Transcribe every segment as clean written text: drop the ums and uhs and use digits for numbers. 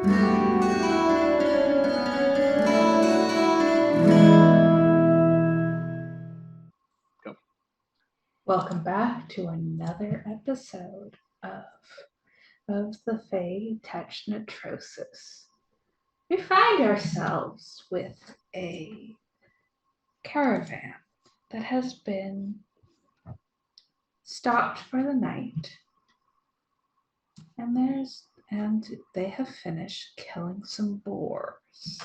Go. Welcome back to another episode of the Fae-Touched Netrosis. We find ourselves with a caravan that has been stopped for the night, and they have finished killing some boars.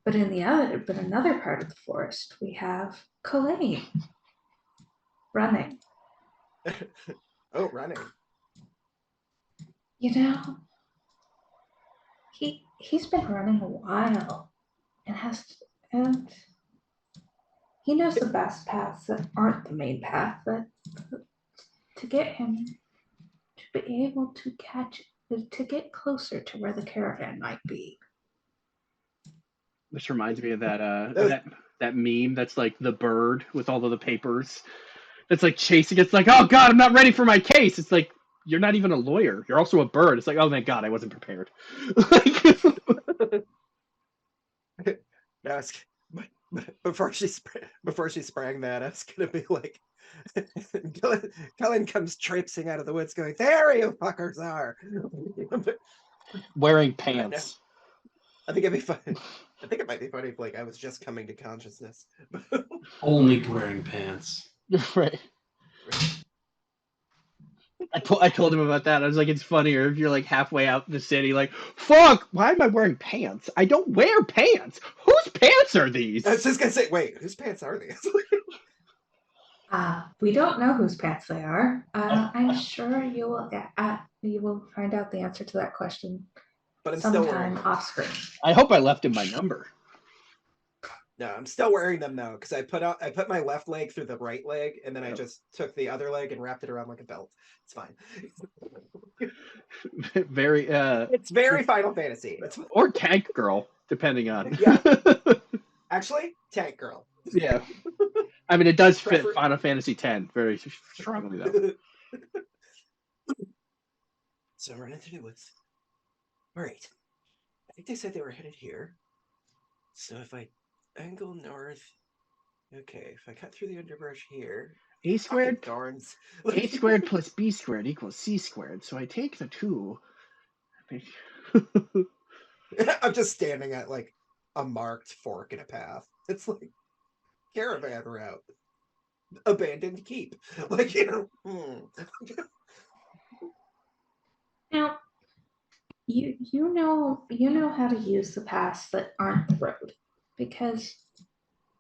But another part of the forest, we have Cullain running. Oh, running. You know, he's been running a while, and he knows the best paths that aren't the main path, but to get him to be able to get closer to where the caravan might be. This reminds me of that meme that's like the bird with all of the papers. It's like chasing. It's like, oh God, I'm not ready for my case. It's like, you're not even a lawyer. You're also a bird. It's like, oh thank God, I wasn't prepared. No, before she sprang that, I was gonna be like, Cullain comes traipsing out of the woods, going, "There you fuckers are!" Wearing pants. I think it'd be fun. I think it might be funny if like I was just coming to consciousness. Only wearing pants. Right. I told him about that. I was like, it's funnier if you're like halfway out the city, like, fuck, why am I wearing pants? I don't wear pants. Whose pants are these? I was just gonna say, wait, whose pants are these? We don't know whose pants they are. I'm sure you will find out the answer to that question But I'm sometime still wearing off screen. I hope I left him my number. No, I'm still wearing them though, because I put my left leg through the right leg, and then I just took the other leg and wrapped it around like a belt. It's fine. Very It's very Final Fantasy. Or Tank Girl, depending on. Yeah. Actually, Tank Girl. Yeah. I mean, it does fit Final Fantasy X very strongly, though. So running through the woods. All right. I think they said they were headed here. So if I angle north, okay. If I cut through the underbrush here, A squared. Darns. A squared plus B squared equals C squared. So I take the 2. I'm just standing at like a marked fork in a path. It's like caravan route, abandoned keep. Like, you know. Now, you know how to use the paths that aren't the road because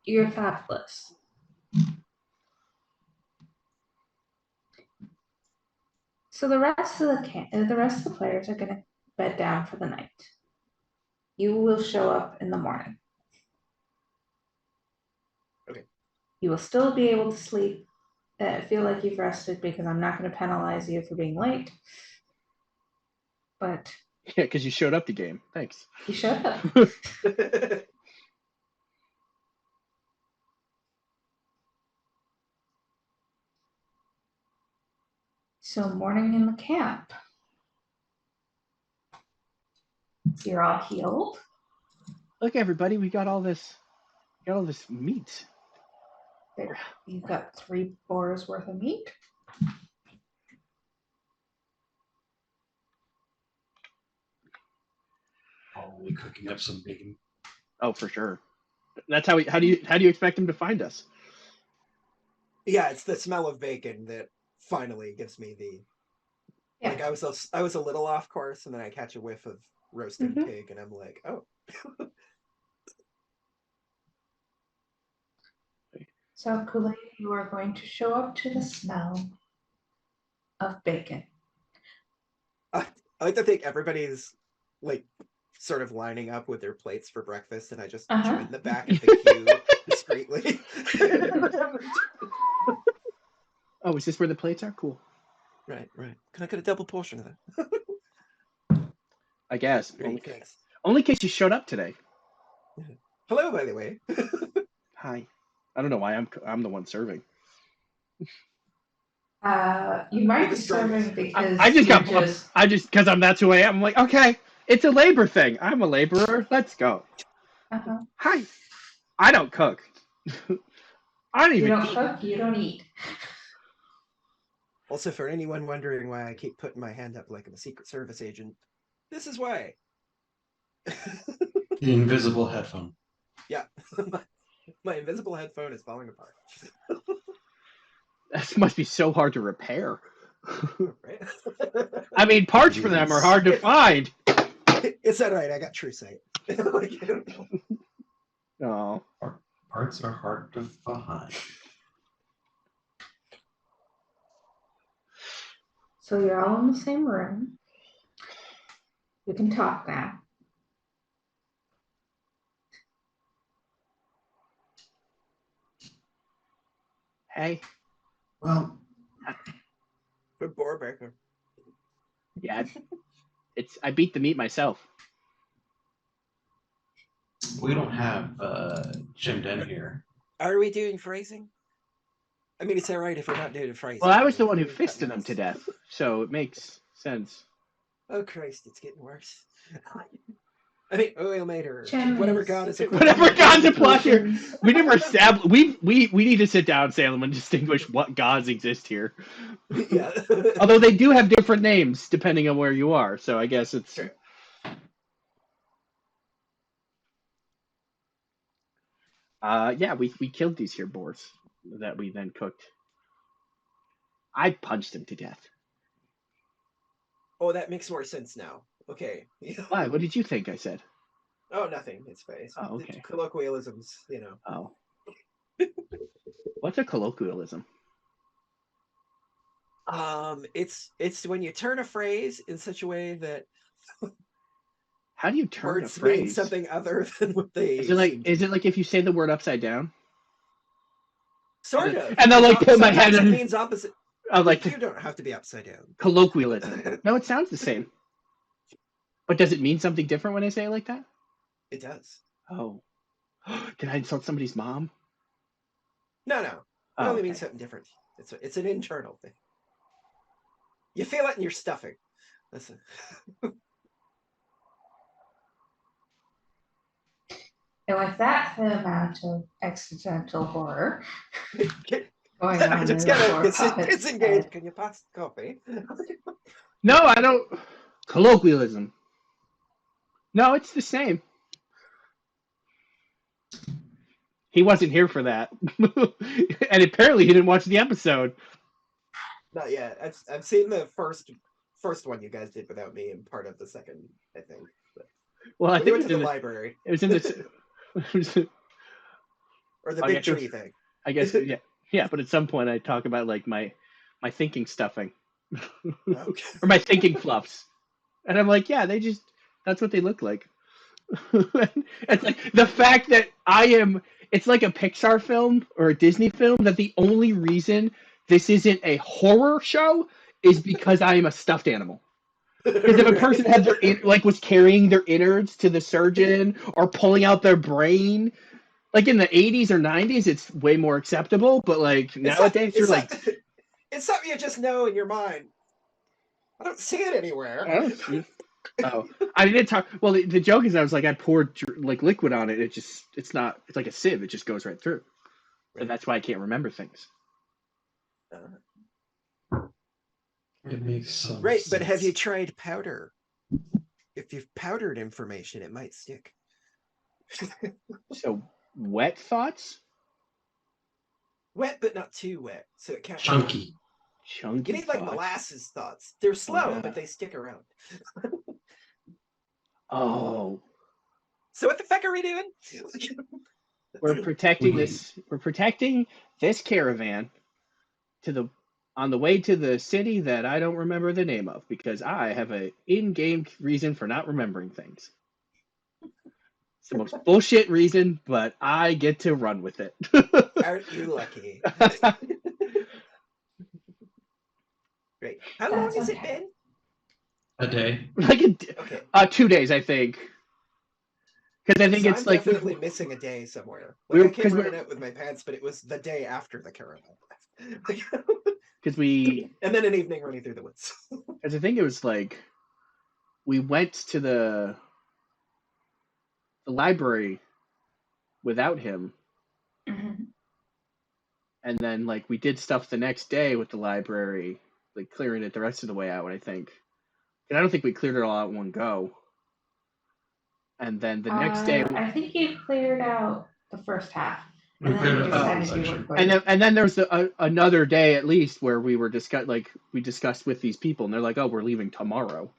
you're fabulous. So the rest of the players are going to bed down for the night. You will show up in the morning. Okay. You will still be able to sleep, feel like you've rested because I'm not going to penalize you for being late. But yeah, because you showed up the game. Thanks. You showed up. So morning in the camp. You're all healed. Look, everybody, we got all this meat. You've got 3 boars worth of meat. Probably cooking up some bacon. Oh, for sure. That's how do you expect him to find us? Yeah, it's the smell of bacon that finally gives me the. Yeah. Like I was a little off course, and then I catch a whiff of roasted pig, and I'm like, oh. So, Cullain, you are going to show up to the smell of bacon. I like to think everybody's like sort of lining up with their plates for breakfast, and I just join the back of the queue discreetly. Oh, is this where the plates are? Cool. Right. Can I get a double portion of that? I guess. Only in case you showed up today. Hello, by the way. Hi. I don't know why I'm the one serving. You might You're be the serving strongest. because I just got you're just because that's who I am. I'm like, okay, it's a labor thing. I'm a laborer. Let's go. uh-huh. Hi. I don't cook. I don't You even don't eat. cook, you don't eat. Also, for anyone wondering why I keep putting my hand up like I'm a Secret Service agent, this is why. The invisible headphone. Yeah. My invisible headphone is falling apart. This must be so hard to repair. Right? I mean, parts for them are hard to find. It's all right. I got true sight. Like, Oh. Parts are hard to find. So you're all in the same room. You can talk now. Hey. Well, good boar baker. Yeah. It's I beat the meat myself. we don't have Jim Den here. Are we doing phrasing? I mean, it's all right if we're not doing phrasing. Well, I was the one who fisted him to death, so it makes sense. Oh Christ, it's getting worse. I mean, oil made her. Chen Whatever is- god is Whatever god's apply here. Potions. We never established. We need to sit down, Salem, and distinguish what gods exist here. Yeah. Although they do have different names depending on where you are, so I guess it's. Sure. Yeah, we killed these here boars that we then cooked. I punched them to death. Oh, that makes more sense now. Okay. Why? What did you think I said? Oh, nothing. It's fine. Oh, okay. Colloquialisms, you know. Oh. What's a colloquialism? It's when you turn a phrase in such a way that How do you turn a words mean phrase? something other than what they Is it like seem. is it like if you say the word upside down? Sort of. And they'll, like, put my Sometimes head it in- means opposite. Oh, like You don't have to be upside down. colloquialism. No, it sounds the same. But does it mean something different when I say it like that? It does. Oh. Did I insult somebody's mom? No, no. It Oh, only means okay. something different. It's an internal thing. You feel it in your stuffing. Listen. And with that amount of existential horror Get- going on in Just the gotta, poor it's puppet's engaged. head. Can you pass the coffee? No, I don't. Colloquialism. No, it's the same. He wasn't here for that. And apparently he didn't watch the episode. Not yet. I've seen the first one you guys did without me, and part of the second, I think. But Well, I when you think went to the library it was in the. or the I big guess it was- tree thing. I guess yeah. But at some point I talk about like my thinking stuffing, Okay. or my thinking fluffs, and I'm like, yeah, that's what they look like. It's like the fact that it's like a Pixar film or a Disney film that the only reason this isn't a horror show is because I am a stuffed animal. Because if a person had was carrying their innards to the surgeon or pulling out their brain, like in the 80s or 90s, it's way more acceptable. But like nowadays, you're like, it's something you just know in your mind. I don't see it anywhere. I don't see. Oh, I didn't talk. Well, the joke is, I was like, I poured like liquid on it. It's not. It's like a sieve. It just goes right through. And that's why I can't remember things. It makes some Right, sense. but have you tried powder? If you've powdered information, it might stick. So wet thoughts, Wet, but not too wet, so it can't. Chunky. chunky. You need like thoughts. molasses thoughts. They're slow, yeah. but they stick around. Oh, So what the fuck are we doing? we're protecting We- this. We're protecting this caravan on the way to the city that I don't remember the name of because I have a in-game reason for not remembering things. It's the most bullshit reason, but I get to run with it. Aren't you lucky? Great. How That's long has it okay. been? A day. Like Okay. 2 days, I think. Because I think So it's I'm like definitely missing a day somewhere. We're- Like I came 'cause running we're- out with my pants, but it was the day after the caravan left. because we, And then an evening running through the woods. because I think it was like, we went to the library without him, Mhm. and then like we did stuff the next day with the library, like clearing it the rest of the way out. I think, and I don't think we cleared it all out in one go. And then the next day, I think you cleared out the first half. We And then cleared you out the decided first you were section. going. and then there was another day at least where we were discussed with these people, and they're like, "Oh, we're leaving tomorrow."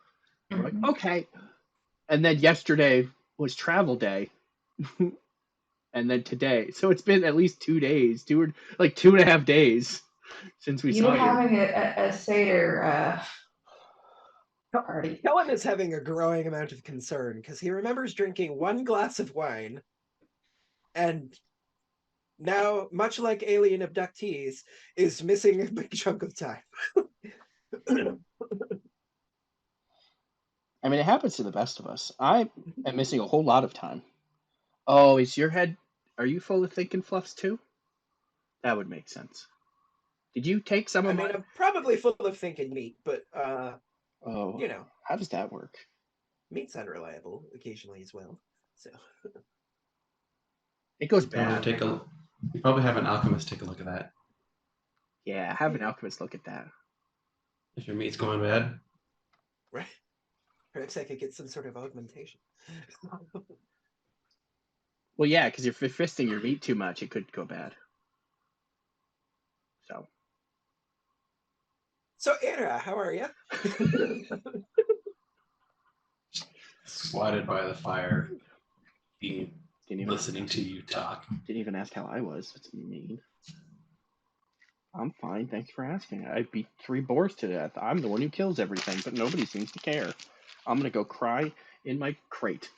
We're like, Mhm. "Okay." And then yesterday was travel day, and then today, so it's been at least 2 days, 2.5 days since we You saw were you. having a Seder party. Cullain is having a growing amount of concern because he remembers drinking 1 glass of wine, and now, much like alien abductees, is missing a big chunk of time. I mean, it happens to the best of us. I am missing a whole lot of time. Oh, is your head? Are you full of thinking fluffs too? That would make sense. Did you take some I of mean, my? I'm probably full of thinking meat, but, Oh, you know, how does that work? meat's unreliable occasionally as well. So, It goes Probably bad. you probably have an alchemist take a look at that. Yeah, have an alchemist look at that. If your meat's going bad. right. Perhaps I could get some sort of augmentation. Well, yeah, because if you're fisting your meat too much, it could go bad. So, Era, how are you? Swatted by the fire. Be Didn't listening to you talk. even ask how I was. That's mean. I'm fine. Thanks for asking. I beat 3 boars to death. I'm the one who kills everything, but nobody seems to care. I'm gonna go cry in my crate.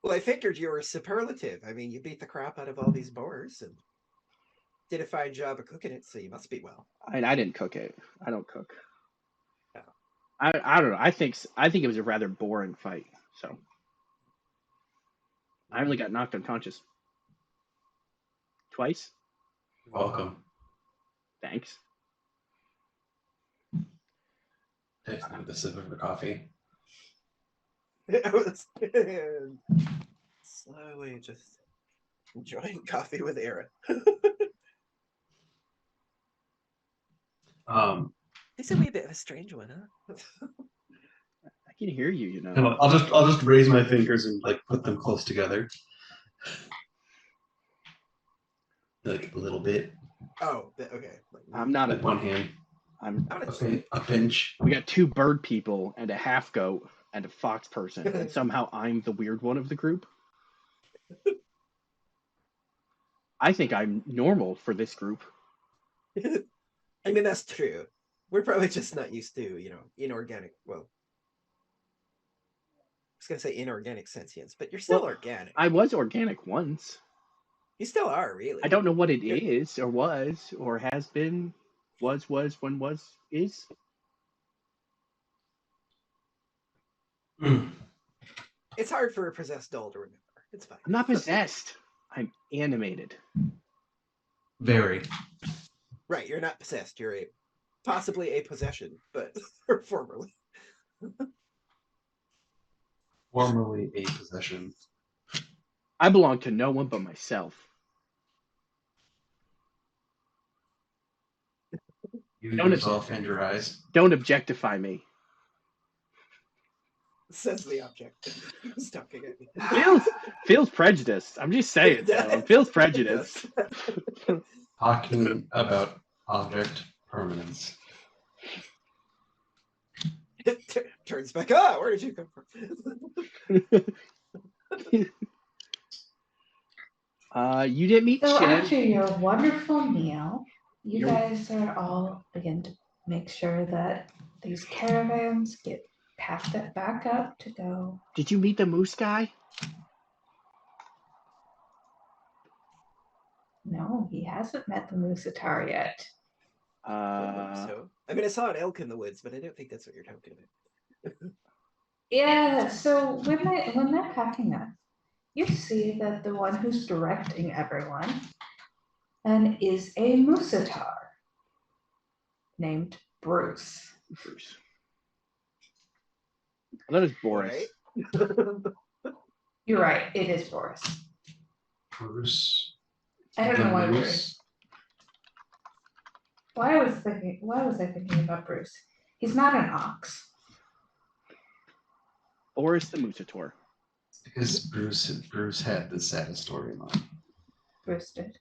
Well, I figured you were superlative. I mean, you beat the crap out of all these boars and did a fine job of cooking it, so you must be well. I didn't cook it. I don't cook. No. I don't know. I think it was a rather boring fight. So I only got knocked unconscious twice. Welcome. Thanks. Takes another sip of her coffee. I was slowly just enjoying coffee with Era. He's a wee bit of a strange one, huh? I can hear you. You know. And I'll just raise my fingers and like put them close together. Like a little bit. Oh, okay. I'm not With one hand. I'm A pinch. We got 2 bird people and a half goat and a fox person, and somehow I'm the weird one of the group. I think I'm normal for this group. I mean, that's true. We're probably just not used to, inorganic. Well, I was gonna say inorganic sentience, but you're still organic. I was organic once. You still are, really. I don't know what it is, or was, or has been. Was, when was, is. It's hard for a possessed doll to remember. It's fine. I'm not possessed. I'm animated. Very. Right, you're not possessed. You're possibly a possession, but formerly. Formerly a possession. I belong to no one but myself. You yourself and your eyes. Don't objectify me. Says the object. Who's talking at me? Feels prejudiced. I'm just saying. So. Feels prejudiced. Talking about object permanence. It turns back. Ah, where did you come from? You didn't meet So Shin. after your wonderful meal, you guys are all begin to make sure that these caravans get packed it back up to go. Did you meet the moose guy? No, he hasn't met the Moosatar yet. So, I mean, I saw an elk in the woods, but I don't think that's what you're talking about. Yeah, so when they're packing up, you see that the one who's directing everyone and is a Moosatar. named Bruce. Bruce. Well, that is Boris. Right? You're right, it is Boris. Bruce. I don't know why Bruce. Bruce. Why was I thinking about Bruce? He's not an ox. Boris the Musator. Because Bruce had the saddest storyline. Bruce did.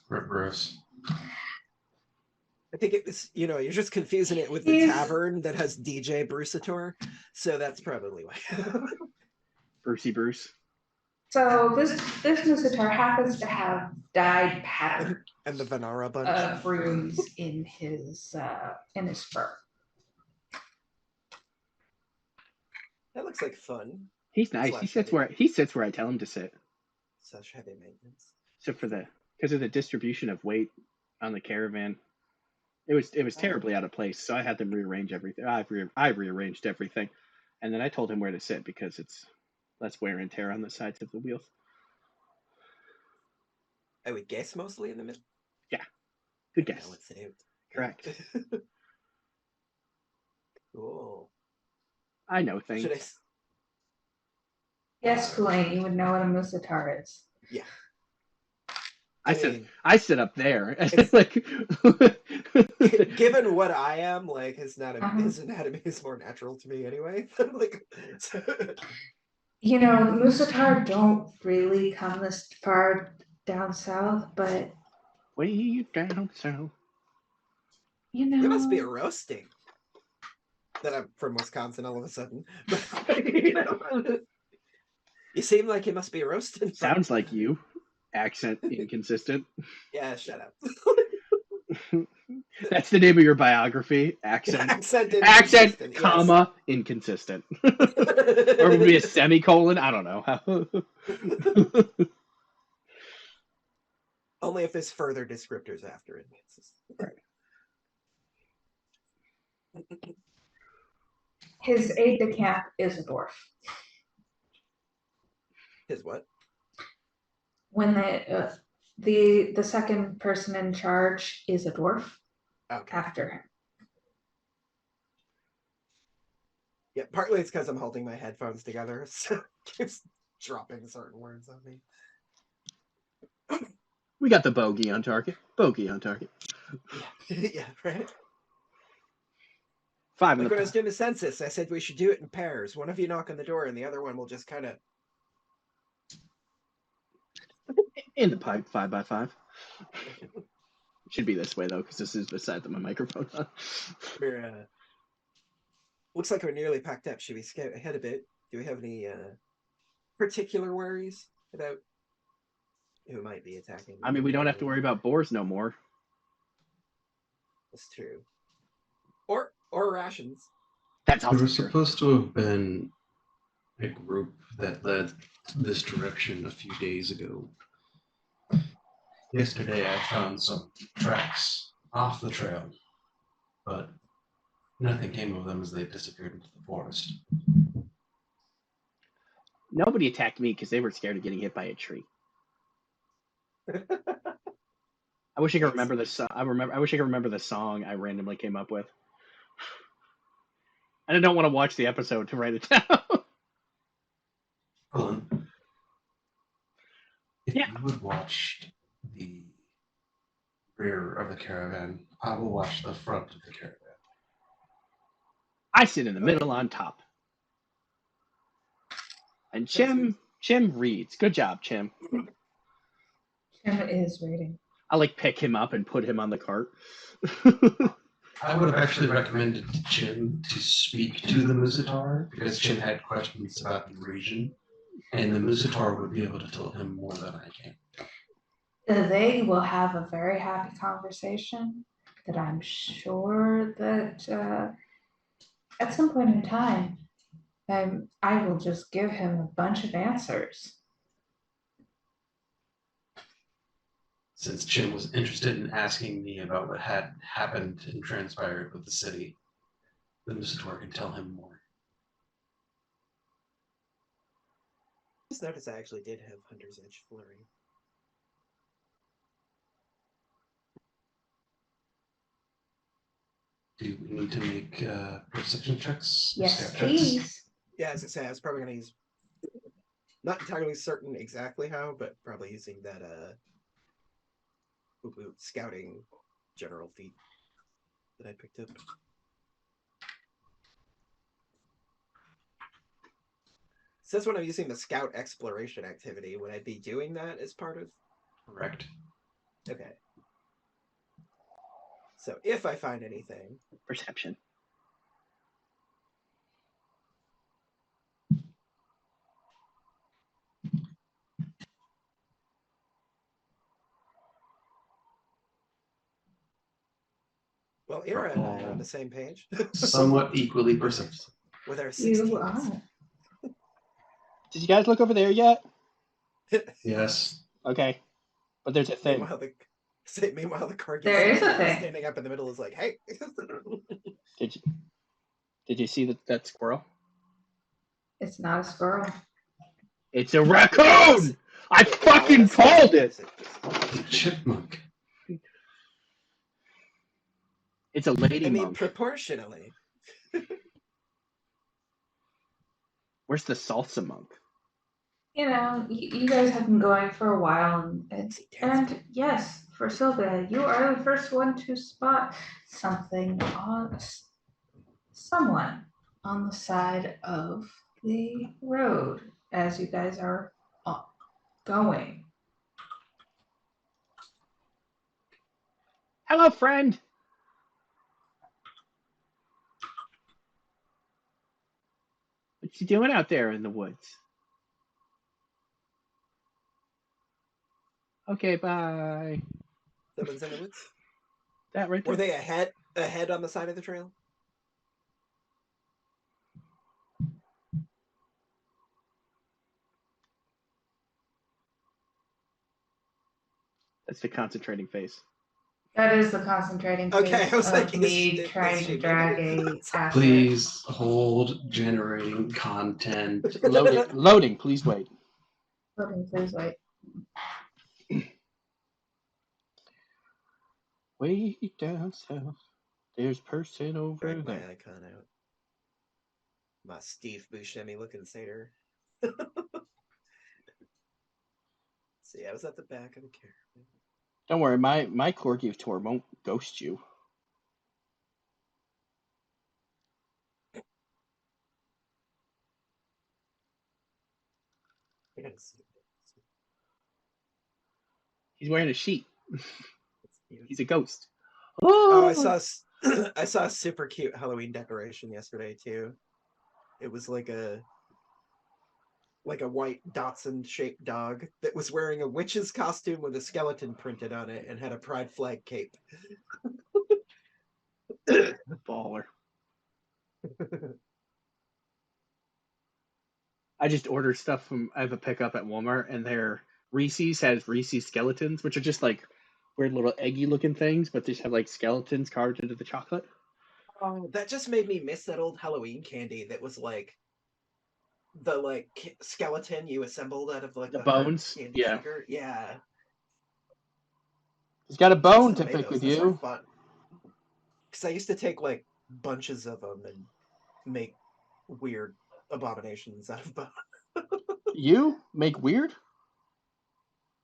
Rip Bruce. I think it was, you're just confusing it with the He's- tavern that has DJ Bruceator, so that's probably why. Brucey Bruce. So this Musatar happens to have dyed pattern And the Vanara bunch. of runes in his fur. That looks like fun. He's nice. Slash He sits where I tell him to sit. Such heavy maintenance. Except for because of the distribution of weight on the caravan. It was terribly out of place, so I had them rearrange everything. I rearranged everything, and then I told him where to sit because it's less wear and tear on the sides of the wheels. I would guess mostly in the middle. Good guess. Balance it out. Correct. Cool. I know things. Should Yes, Cullain, you would know what a Musatar is. Yeah. I sit up there. It's- like Given what I am, like his Uh-huh. anatomy is more natural to me anyway. like, so, You know, Musatar don't really come this far down south, but way down south. you know, it must be a roasting. That I'm from Wisconsin all of a sudden. But, you seem like it must be a roasting. Sounds like you. Accent inconsistent. Yeah, shut up. That's the name of your biography. Accent, Accent, inconsistent, yes. comma, inconsistent. Or would it be a semicolon? I don't know. Only if there's further descriptors after it. his aide-de-camp is a dwarf. His what? When the second person in charge is a dwarf Okay. after him. Yeah, partly it's because I'm holding my headphones together, so it keeps dropping certain words on me. We got the bogey on target. Bogey on target. Yeah, yeah, right. 5 in Like when I was the doing the census, I said we should do it in pairs. One of you knock on the door, and the other one will just kind of. in the pipe. 5 by 5. Should be this way though, because this is beside my microphone. We're looks like we're nearly packed up. Should we scout ahead a bit? Do we have any particular worries about who might be attacking? I mean, we don't have to worry about boars no more. That's true. Or rations. That's There also was true. supposed to have been a group that led this direction a few days ago. Yesterday I found some tracks off the trail, but nothing came of them as they disappeared into the forest. Nobody attacked me because they were scared of getting hit by a tree. I wish I could remember the song. I wish I could remember the song I randomly came up with. And I don't want to watch the episode to write it down. Cullain, if Yeah. you would watch the rear of the caravan, I will watch the front of the caravan. I sit in the middle on top. And Chim reads. Good job, Chim. Tim is reading. I like pick him up and put him on the cart. I would have actually recommended to Jim to speak to the Musatar because Jim had questions about the region, and the Musatar would be able to tell him more than I can. They will have a very happy conversation that I'm sure that at some point in time, I will just give him a bunch of answers. Since Jim was interested in asking me about what had happened and transpired with the city, the Musatar can tell him more. Just noticed I actually did have Hunter's Edge Flurry. Do we need to make perception checks? Yes, Step checks? please. Yeah, as I say, I was probably going to use. Not entirely certain exactly how, but probably using that scouting general feat that I picked up. Since when I'm using the scout exploration activity, would I be doing that as part of? Correct. Okay. So if I find anything, Perception. well, Ira and I are on the same page. Somewhat equally perceptive. With our 16s. You are. Did you guys look over there yet? Yes. Okay. But there's a thing. Meanwhile, the corgi There is a thing. standing up in the middle is like, hey. Did you see that squirrel? It's not a squirrel. It's a raccoon! I fucking called it! The chipmunk. It's a lady I mean, monk. proportionally. Where's the salsa monk? You know, you guys have been going for a while, and yes, for Sylvia, you are the first one to spot someone on the side of the road as you guys are going. Hello, friend! What you doing out there in the woods? Okay, bye. Someone's in the woods. That right there. Were they ahead on the side of the trail? That's the concentrating face. That is the concentrating Okay, phase I was of like, me is trying she to drag moving? a asset. Please hold generating content. Loading, please wait. Loading, please wait. Way down south, there's person over Drag my there. icon out. My Steve Buscemi looking satyr. See, I was at the back of the caravan. Don't worry, my corgi of Tor won't ghost you. I gotta see. He's wearing a sheet. He's a ghost. Oh, I saw a super cute Halloween decoration yesterday too. It was like a white Dachshund shaped dog that was wearing a witch's costume with a skeleton printed on it and had a pride flag cape. Baller. I just ordered stuff from. I have a pickup at Walmart, and their Reese's has Reese's skeletons, which are just like weird little eggy looking things, but they just have like skeletons carved into the chocolate. Oh, that just made me miss that old Halloween candy that was like the skeleton you assembled out of like The hard bones? candy Yeah. sugar. Yeah. He's got a bone Still to made pick those. with Those are you. fun. Because I used to take like bunches of them and make weird abominations out of bone. You make weird?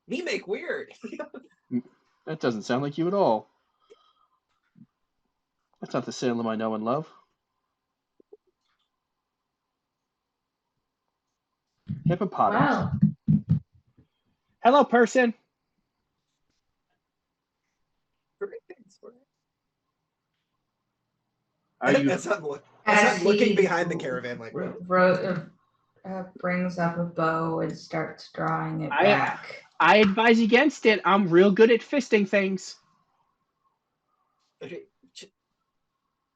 Me make weird. That doesn't sound like you at all. That's not the Salem I know and love. Hippopotamus. Wow. Hello, person. Great things for it. Are you? As I'm looking behind the caravan, like, brings up a bow and starts drawing it back. I advise against it. I'm real good at fisting things. okay,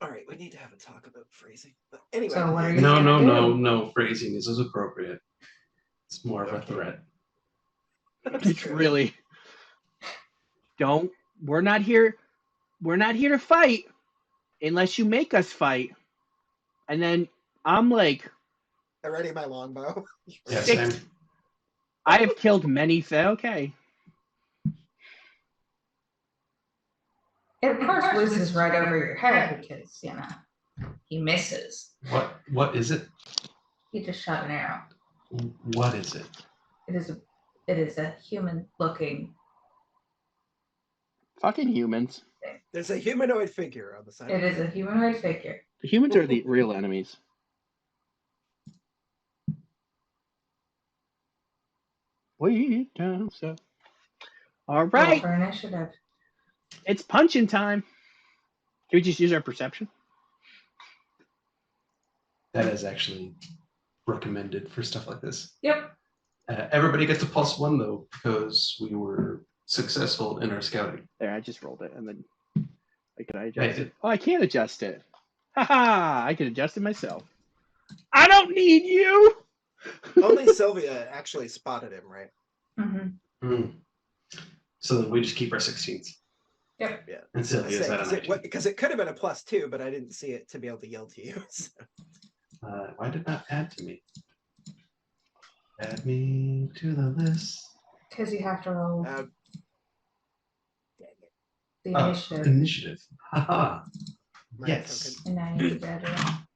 all right, we need to have a talk about phrasing. But anyway, So what are you No, gonna no, do? no. Phrasing is appropriate. It's more of a threat. It's really. Don't. We're not here. We're not here to fight unless you make us fight. And then I'm like, I ready my longbow. Yeah, Six. same. I have killed many. Okay. It of course whizzes right over your head because, he misses. What is it? He just shot an arrow. What is it? It is a human-looking. Fucking humans. There's a humanoid figure on the side. It is a humanoid figure. The humans are the real enemies. Wait down, so. All Roll right, for initiative. it's punching time. Can we just use our perception? That is actually recommended for stuff like this. Yep. Everybody gets a +1 though, because we were successful in our scouting. There, I just rolled it, and then can I adjust Right. it? Oh, I can't adjust it. Haha! I can adjust it myself. I don't need you. Only Sylvia actually spotted him, right? Mm-hmm. So then we just keep our 16s. Yep. Yeah. And Sylvia is at an Because it could have been a +2, but I didn't see it to be able to yell to you. So. Why did that add to me? Add me to the list. Because you have to roll Dang it. the initiative. Initiative. Haha. My Yes. token- And now you need to add it on.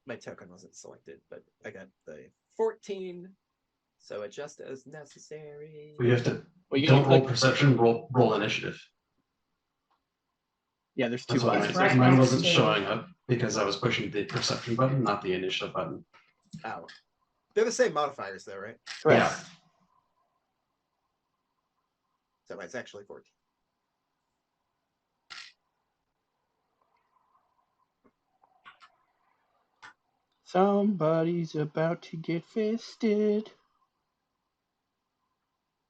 My token wasn't selected, but I got the 14. So adjust as necessary. We have to. Well, you Don't can roll click. perception. Roll initiative. Yeah, there's two That's what buttons. Right mine next wasn't to- showing up because I was pushing the perception button, not the initiative button. Ow. They're the same modifiers, though, right? Correct. Yeah. So it's actually 14. Somebody's about to get fisted.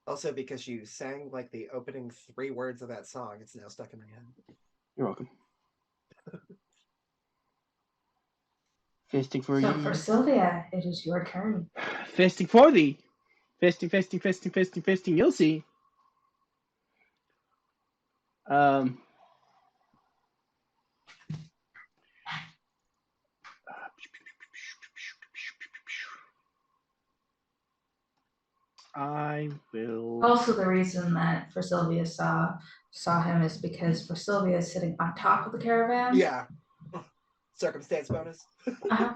Also, because you sang like the opening 3 words of that song, it's now stuck in my head. You're welcome. Fisting for So you. for Sylvia, it is your turn. Fisting for thee. Fisting, fisting, fisting, fisting, fisting. You'll see. I will. Also, the reason that for Sylvia saw him is because for Sylvia is sitting on top of the caravan. Yeah. Circumstance bonus. Uh-huh.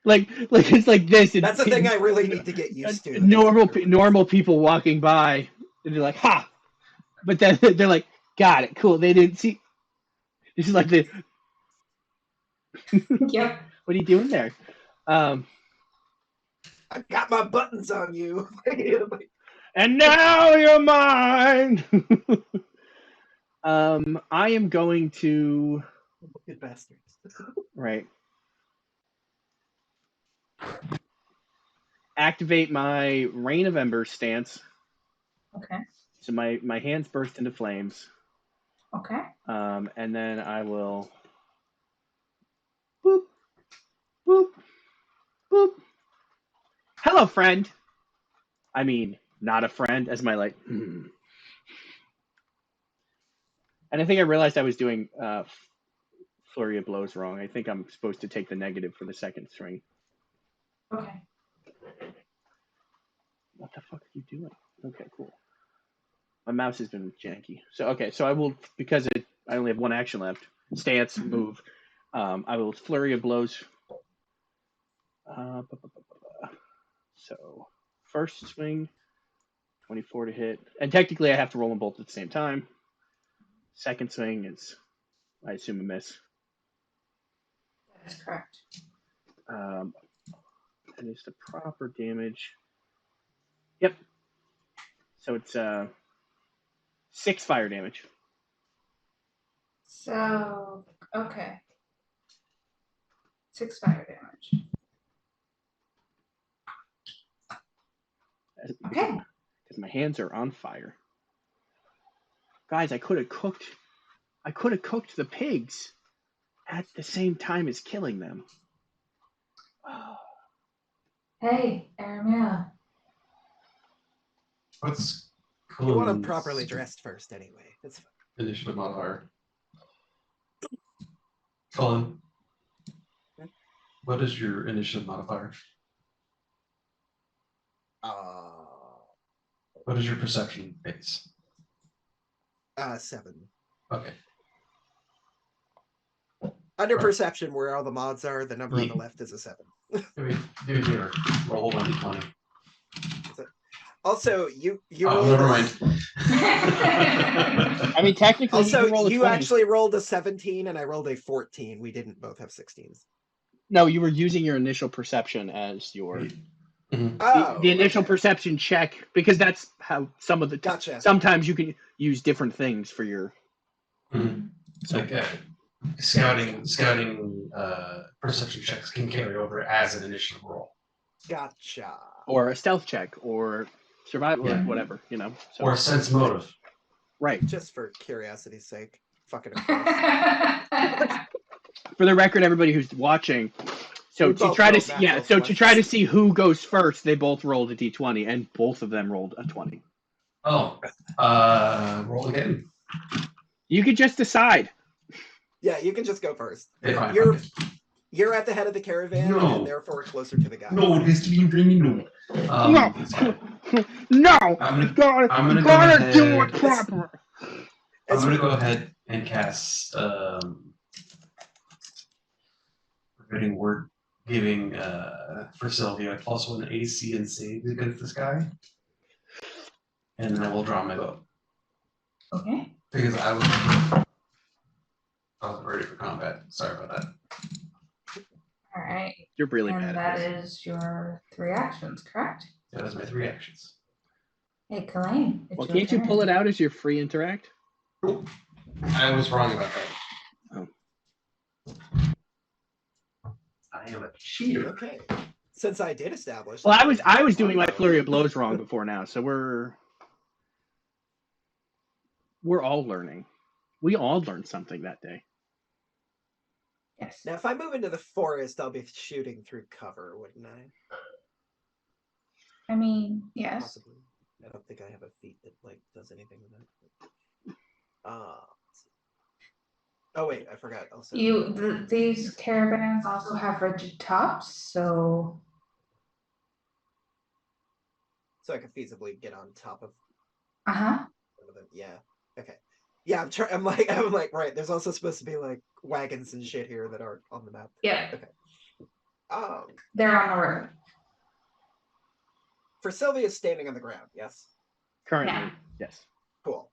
like it's like this. That's the thing I really need to get used to. Normal people walking by, and they're like, "Ha!" But then they're like, "Got it, cool." They didn't see. This is like the. Yep. What are you doing there? I got my buttons on you. And now you're mine. I am going to. Good bastards. Right. Activate my Rain of Embers stance. Okay. So my hands burst into flames. Okay. And then I will boop, boop, boop. Hello, friend. I mean, not a friend, as my like. And I think I realized I was doing Flurry of Blows wrong. I think I'm supposed to take the negative for the second string. Okay. What the fuck are you doing? Okay, cool. My mouse has been janky. So I will, because I only have one action left. Stance, move. I will Flurry of Blows. So first swing, 24 to hit, and technically I have to roll them both at the same time. Second swing is, I assume, a miss. That is correct. And it's the proper damage. Yep. So it's 6 fire damage. So, okay. 6 fire damage. Okay. Because my hands are on fire. Guys, I could have cooked the pigs at the same time as killing them. Hey, Aramia. What's You want them Cullain's properly dressed first, anyway. That's fine. initiative modifier? Cullain, what is your initiative modifier? What is your perception base? 7. Okay. Under Right. perception, where all the mods are, the number on the left is a 7. Do here. Roll 1d20. Also, you Oh, rolled never a- mind. I mean, technically, you can roll Also, a you 20. actually rolled a 17 and I rolled a 14. We didn't both have 16s. No, you were using your initial perception as your Mhm. Oh, the initial okay. perception check, because that's how some of the Gotcha. sometimes you can use different things for your Mhm. Like scouting perception checks can carry over as an initiative roll. Gotcha. or a stealth check or survival, Yeah. whatever, you know. So, Or sense motive. right. Just for curiosity's sake. Fucking impressed. For the record, everybody who's watching, so We to both try to rolled see, natural to try to 20s. see who goes first, they both rolled a d20, and both of them rolled a 20. Oh, roll again. You could just decide. Yeah, you can just go first. If I You're at the head of the caravan No. and therefore closer to the guy. No, this to be dreaming. No. No, no, I'm you gonna go gotta do ahead. it proper. I'm gonna go ahead and cast forgetting word giving for Sylvia a +1 AC and save against this guy. And then I will draw my vote. Okay. Because I wasn't ready for combat. Sorry about that. All right. You're really And bad that at this. is your 3 actions, correct? That was my 3 actions. Hey, Cullain. Well, can't you pull it out as your free interact? I was wrong about that. Oh. I am a cheater. Okay. Since I did establish. Well, that I was doing my vote. flurry of blows wrong before now, so we're all learning. We all learned something that day. Yes. Now, if I move into the forest, I'll be shooting through cover, wouldn't I? I mean, yes. Possibly. I don't think I have a feat that does anything with that. Oh wait, I forgot. Also, These caravans also have rigid tops, so I could feasibly get on top of uh-huh. one of them. Yeah. Okay. Yeah, I'm like, right. There's also supposed to be wagons and shit here that aren't on the map. Yeah. Okay. They're on the road. For Sylvia standing on the ground, yes. Currently, Yeah. yes. Cool.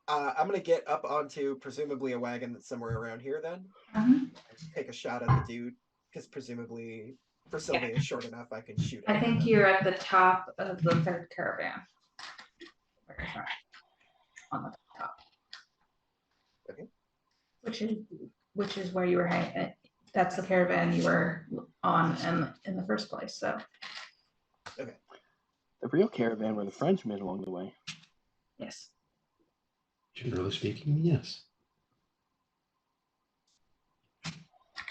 I'm gonna get up onto presumably a wagon that's somewhere around here. Then take a shot at the dude, because presumably for Sylvia is short enough, I can shoot. I think you're at the top of the 3rd caravan. On the top. Okay. Which is where you were hanging. That's the caravan you were on in the first place. So. Okay. The real caravan were the friends we made along the way. Yes. Generally speaking, yes.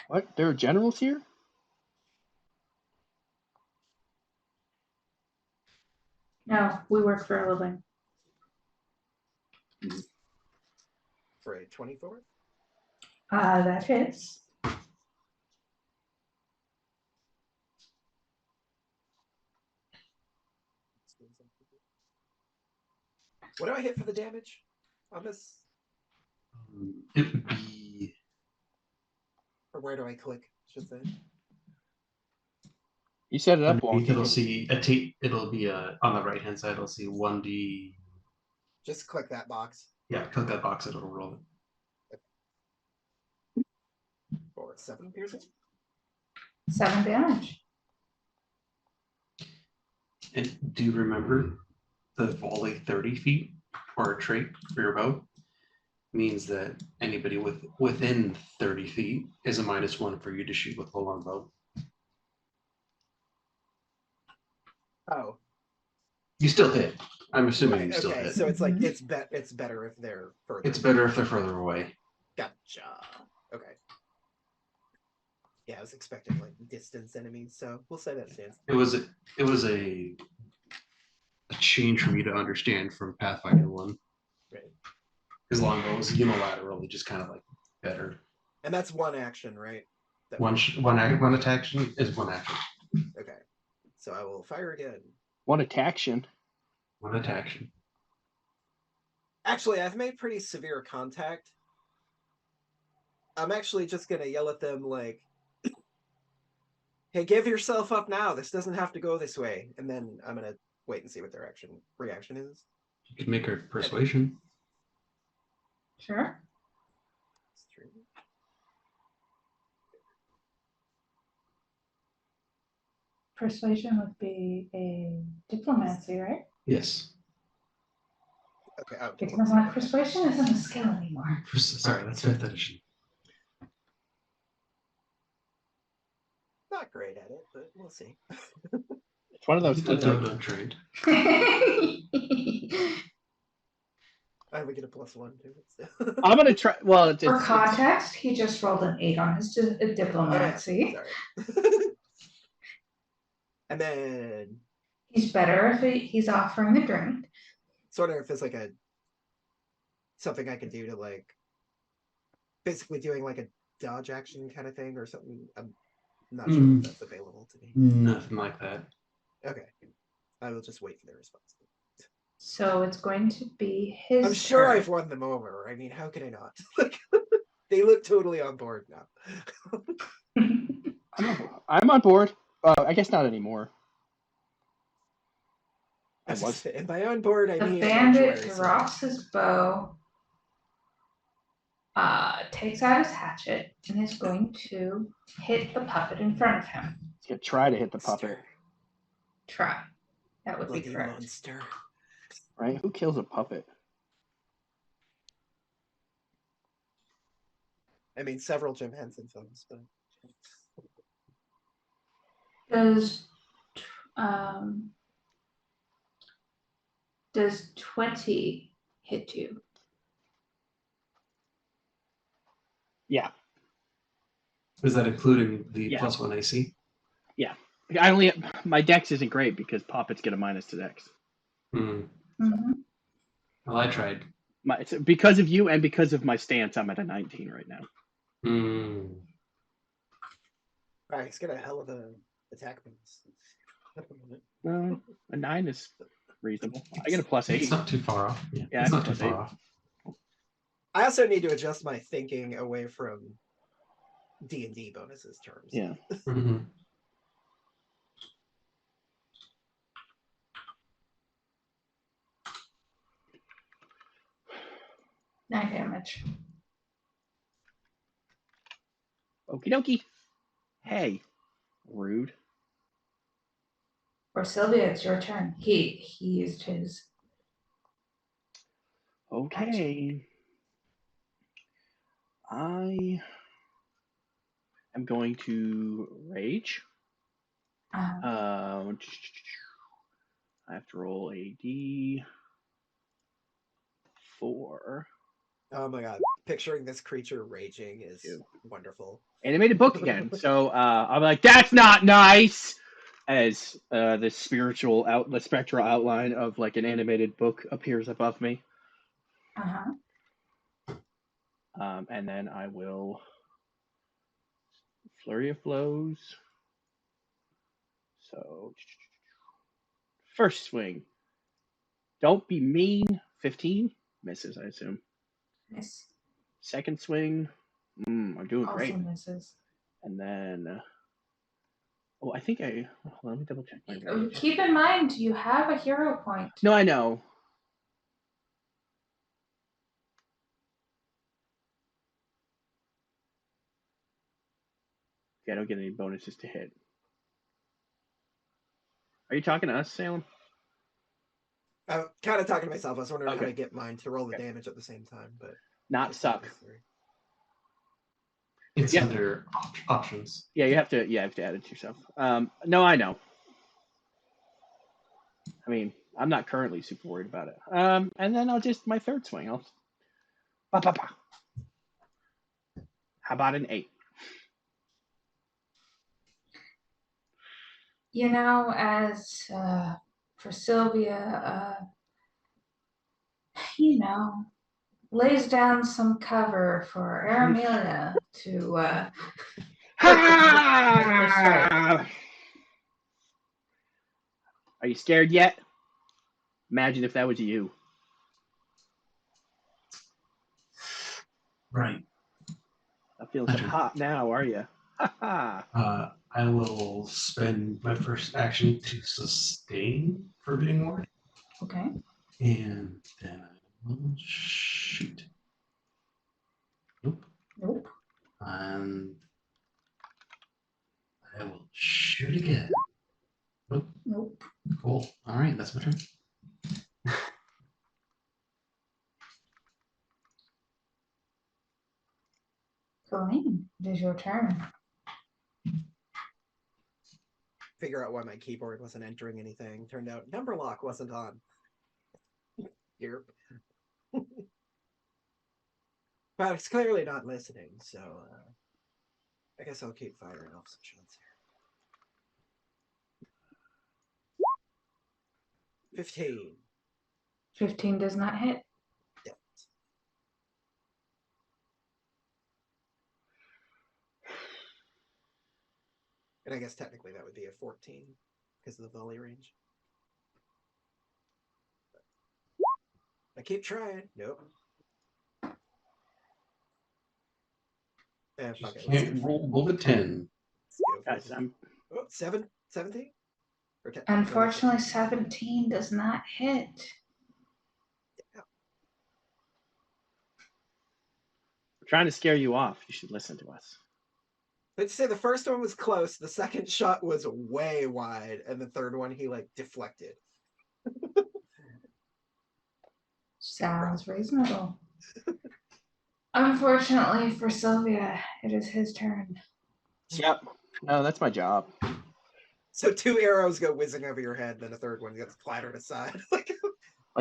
What? There are generals here? No, we work for a living. For a 24. That hits. What do I hit for the damage on this? It would be. Or where do I click? Should say. You set it up wrong. It'll see it'll be on the right hand side. It'll see 1d. Just click that box. Yeah, click that box. It'll roll it. For 7 piercing. 7 damage. And do you remember the volley 30 feet or a trait for your bow means that anybody within 30 feet is a -1 for you to shoot with the longbow. Oh. You still hit. I'm assuming Right, you still okay, hit. so it's like it's better if they're further. It's better if they're further away. Gotcha. Okay. Yeah, I was expecting distance enemies, so we'll say that stands. It was a change for me to understand from Pathfinder 1. Right. Because longbow was unilaterally just kind of better. And that's one action, right? One attack is one action. Okay. So I will fire again. One attack-tion. One attack. Actually, I've made pretty severe contact. I'm actually just gonna yell at them like, "Hey, give yourself up now. This doesn't have to go this way." And then I'm gonna wait and see what their reaction is. You could make her persuasion. Sure. It's true. Persuasion would be a diplomacy, right? Yes. Okay. Oh, Because I'm like, persuasion isn't a skill anymore. Sorry, that's 5th edition. Not great at it, but we'll see. It's one of those things. Like, Trade. I would get a +1 too. I'm gonna try. Well, For context, he just rolled an 8 on his diplomacy. Sorry. And then He's better if he's offering a drink. sort of if it's like something I could do to like basically doing like a dodge action kind of thing or something. I'm not sure if that's available to me. Nothing like that. Okay. I will just wait for their response. So it's going to be his I'm sure turn. I've won them over. I mean, how can I not? Like, they look totally on board now. I'm on board. I guess not anymore. And by on board, I The mean bandit drops his bow, takes out his hatchet, and is going to hit the puppet in front of him. He's gonna try to hit the puppet. Try. That would be Bloody correct. monster. Right? Who kills a puppet? I mean, several Jim Henson films, but Does 20 hit you? Yeah. Is that including the Yeah. +1 AC? Yeah. My dex isn't great because puppets get a -2 dex. Mm-hmm. Well, I tried. It's because of you and because of my stance, I'm at a 19 right now. Alright, he's got a hell of a attack bonus. A 9 is reasonable. I get a +8. It's not too far off. Yeah, Yeah, it's I'm not too +8. far off. I also need to adjust my thinking away from D&D bonuses terms. Yeah. Mm-hmm. Nine damage. Okie dokie. Hey. Rude. Or Sylvia, it's your turn. He used his. Okay. I am going to rage. I have to roll a D4. Oh my god. Picturing this creature raging is wonderful. Animated book again. So I'm like, that's not nice. As the spectral outline of like an animated book appears above me. And then I will flurry of blows. So first swing. Don't be mean. 15 misses, I assume. Miss. Second swing. I'm doing Also great. misses. And then, I think let me double check my rage. Keep in mind, you have a hero point. No, I know. Okay, I don't get any bonuses to hit. Are you talking to us, Salem? I'm kind of talking to myself. I was wondering how Okay. to get mine to roll the damage at the same time, but Not suck. It's Yeah. under options. Yeah, you have to add it to yourself. No, I know. I mean, I'm not currently super worried about it. And then I'll just my third swing. How about an 8? You know, as for Sylvia, lays down some cover for Aramelia to. Are you scared yet? Imagine if that was you. Right. Not feeling so hot now, are you? Ha ha. I will spend my first action to sustain Forbidding Ward, Okay. and then I will shoot. Nope. Nope. And I will shoot again. Nope. Nope. Cool. All right, that's my turn. Cullain, it is your turn. Figure out why my keyboard wasn't entering anything. Turned out number lock wasn't on. Yep. But it's clearly not listening, so I guess I'll keep firing off some shots here. 15. 15 does not hit. Yeah. And I guess technically that would be a 14 because of the volley range. I keep trying. Nope. Fuck it. Can't roll the 10. Let's go for 17? Or 10? Unfortunately, 17 does not hit. We're trying to scare you off. You should listen to us. Let's say the first one was close, the second shot was way wide, and the third one he like deflected. Sounds reasonable. Unfortunately for Sylvia, it is his turn. Yep. No, that's my job. So 2 arrows go whizzing over your head, then a third one gets clattered aside. Like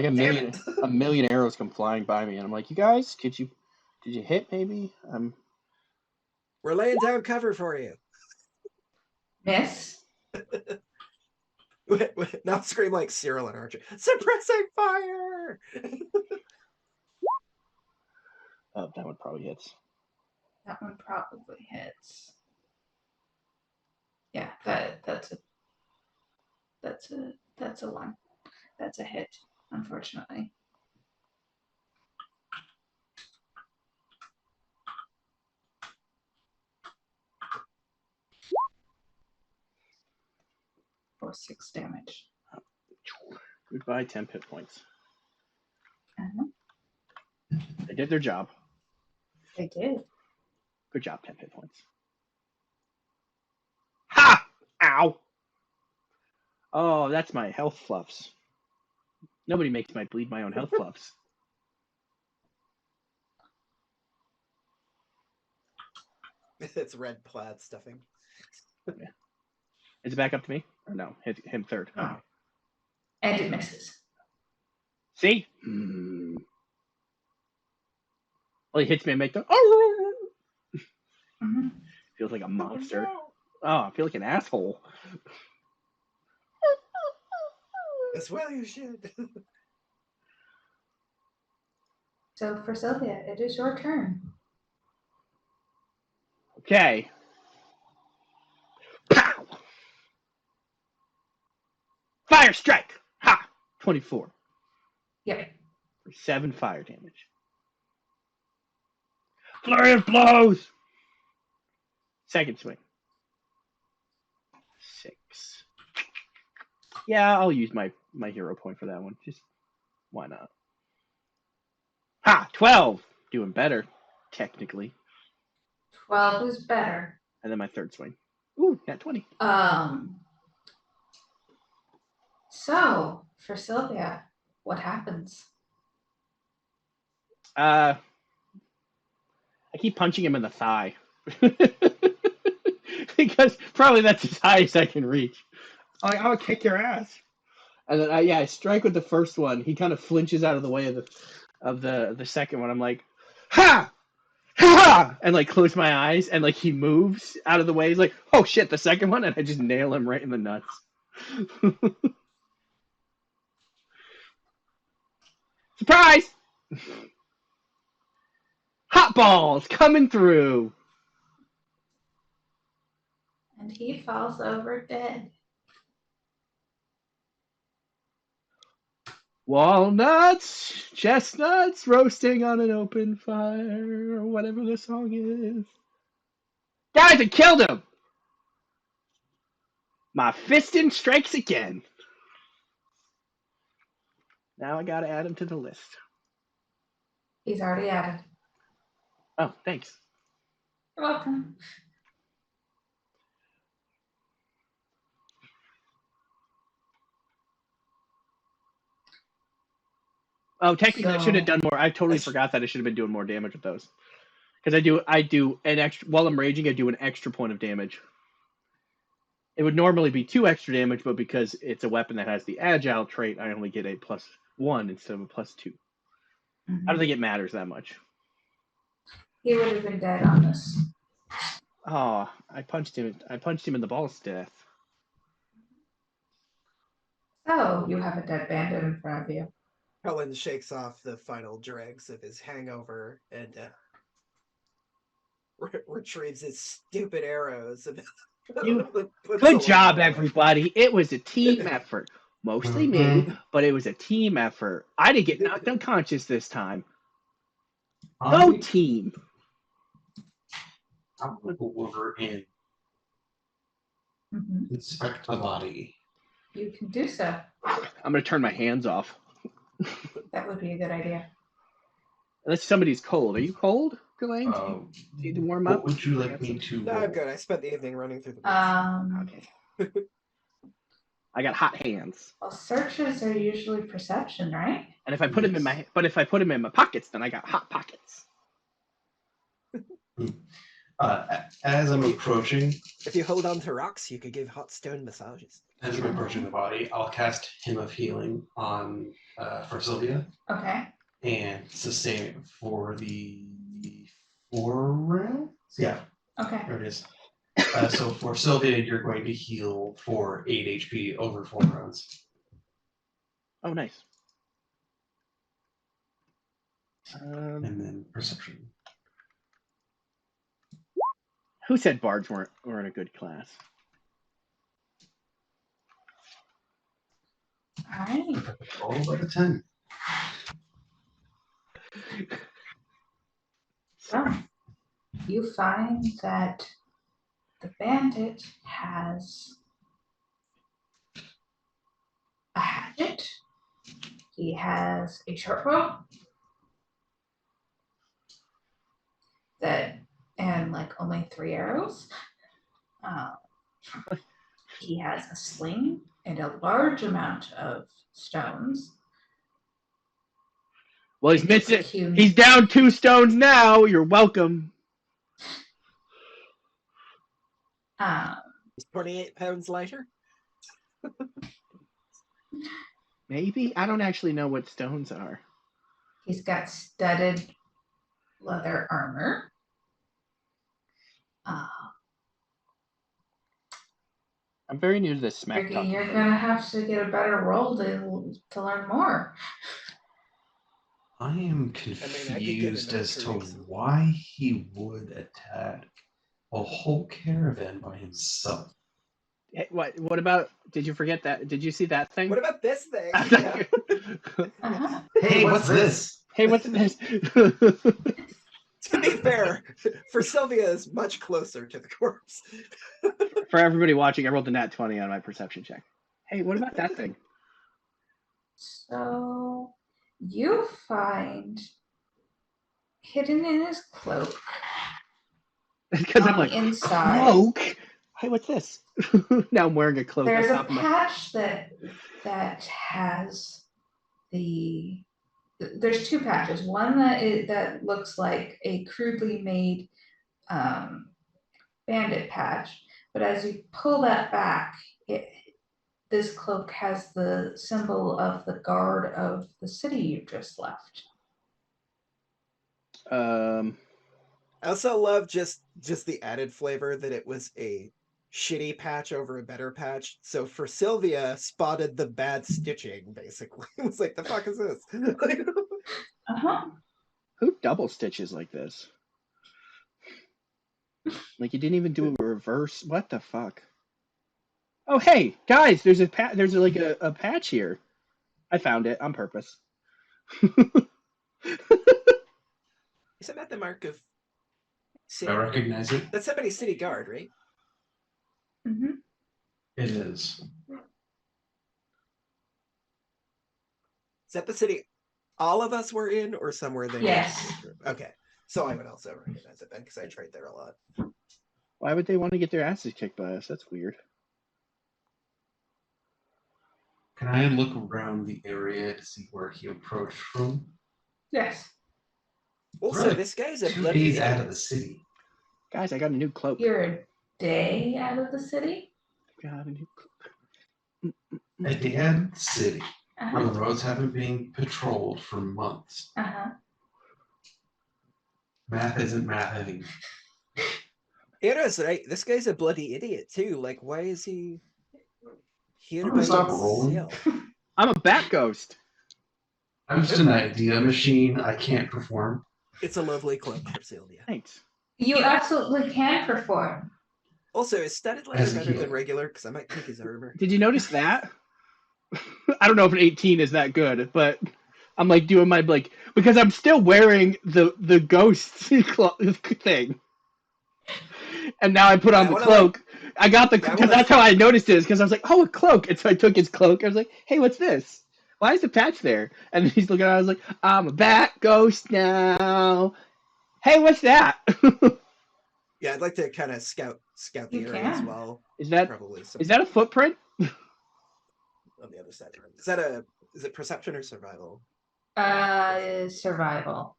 a million arrows come flying by me, and I'm like, you guys, did you hit maybe? We're laying down cover for you. Miss. Now scream like Cyril and Archer. Suppressing fire! Oh, that one probably hits. That one probably hits. Yeah, that's a one. That's a hit, unfortunately. For 6 damage. Goodbye, 10 hit points. Uh-huh. They did their job. They did. Good job, 10 hit points. Ha! Ow! Oh, that's my health fluffs. Nobody makes my bleed my own health fluffs. It's red plaid stuffing. Yeah. Is it back up to me? Or no? Hit him third. Oh. And it misses. See? Well, he hits me and make the oh! Mm-hmm. Feels like a monster. Oh, I feel like an asshole. As well you should. So for Sylvia, it is your turn. Okay. Pow! Fire strike! Ha! 24. Yep. For 7 fire damage. Flurry of blows! Second swing. 6. Yeah, I'll use my hero point for that one. Just why not? Ha! 12! Doing better, technically. 12 is better. And then my third swing. Ooh, nat 20. So for Sylvia, what happens? I keep punching him in the thigh. Because probably that's as high as I can reach. I'll kick your ass. And then I strike with the first one. He kind of flinches out of the way of the second one. I'm like, ha! Ha! And like close my eyes, and like he moves out of the way. He's like, oh shit, the second one, and I just nail him right in the nuts. Surprise! Hot balls coming through. And he falls over dead. Walnuts, chestnuts, roasting on an open fire, or whatever the song is. Guys, I killed him! My fisting strikes again. Now I gotta add him to the list. He's already added. Oh, thanks. You're welcome. Oh, technically, I should have So- done more. I totally forgot that I should have been doing more damage with those. Because I do an extra while I'm raging. I do an extra point of damage. It would normally be 2 extra damage, but because it's a weapon that has the agile trait, I only get a +1 instead of a +2. I don't think it matters that much. He would have been dead on this. Oh, I punched him in the balls to death. Oh, you have a dead bandit in front of you. Cullain shakes off the final dregs of his hangover and retrieves his stupid arrows. And Good job, everybody. It was a team effort. Mostly me, but it was a team effort. I didn't get knocked unconscious this time. No team. I want to go over and inspect the body. You can do so. I'm going to turn my hands off. That would be a good idea. Unless somebody's cold. Are you cold, Cullain? Do you need to warm up? What would you like me to No, I'm roll? good. I spent the evening running through the woods. Okay. I got hot hands. Well, searches are usually perception, right? And if I put them in my pockets, then I got hot pockets. As I'm approaching, If you hold on to rocks, you could give hot stone massages. as I'm approaching the body, I'll cast Hymn of Healing on for Sylvia Okay. and sustain it for the 4 rounds. Yeah, Okay. there it is. So for Sylvia, you're going to heal for 8 HP over 4 rounds. Oh, nice. And then perception. Who said bards weren't a good class? All right. All out of 10. So you find that the bandit has a hatchet. He has a short bow. And like only 3 arrows. He has a sling and a large amount of stones. Well, he's missing. He's down 2 stones now. You're welcome. He's 28 pounds lighter. Maybe? I don't actually know what stones are. He's got studded leather armor. I'm very new to this smack talk. You're gonna have to get a better roll to learn more. I am I could give confused him as to intrigues. why he would attack a whole caravan by himself. Hey, what about? Did you forget that? Did you see that thing? What about this thing? Uh-huh. Hey, what's this? Hey, what's this? To be fair, for Sylvia is much closer to the corpse. For everybody watching, I rolled a nat 20 on my perception check. Hey, what about that thing? So you find hidden in his cloak Because I'm on like, the inside. cloak? Hey, what's this? Now I'm wearing a cloak. There's on a top of my... patch that has the. There's 2 patches. One that looks like a crudely made bandit patch, but as you pull that back, this cloak has the symbol of the guard of the city you just left. I also love just the added flavor that it was a shitty patch over a better patch. So for Sylvia, spotted the bad stitching, basically. It was like, the fuck is this? Who double stitches like this? Like, you didn't even do a reverse? What the fuck? Oh, hey, guys, there's a patch here. I found it on purpose. Isn't that the mark of I recognize it. That's somebody's city guard, right? Mm-hmm. It is. Is that the city all of us were in, or somewhere they Yes. Okay. So I would also recognize it then, because I trade there a lot. Why would they want to get their asses kicked by us? That's weird. Can I look around the area to see where he approached from? Yes. Also, Really? this guy's a 2 bloody days idiot. out of the city. Guys, I got a new cloak. You're a day out of the city? Got a new cloak. A day out of the city, where Uh-huh. the roads haven't been patrolled for months. Uh-huh. Math isn't mathing. Aaron's right. This guy's a bloody idiot too. Like, why is he here I'm by gonna stop rolling. himself? I'm a bat ghost. I'm just an idea machine. I can't perform. It's a lovely cloak for Sylvia. Thanks. You absolutely can perform. Also, is studded leather As a better healer. than regular? Because I might take his armor. Did you notice that? I don't know if an 18 is that good, but I'm like doing my like because I'm still wearing the ghost thing, and now I put on I the wanna, cloak. I got the Yeah, I because wanna- that's how I noticed it because I was like, oh, a cloak, and so I took his cloak. I was like, hey, what's this? Why is the patch there? And then he's looking at it, I was like, I'm a bat ghost now. Hey, what's that? Yeah, I'd like to kind of scout the You area as can. well. Is that Probably some is that a footprint? on the other side. Is it perception or survival? Survival.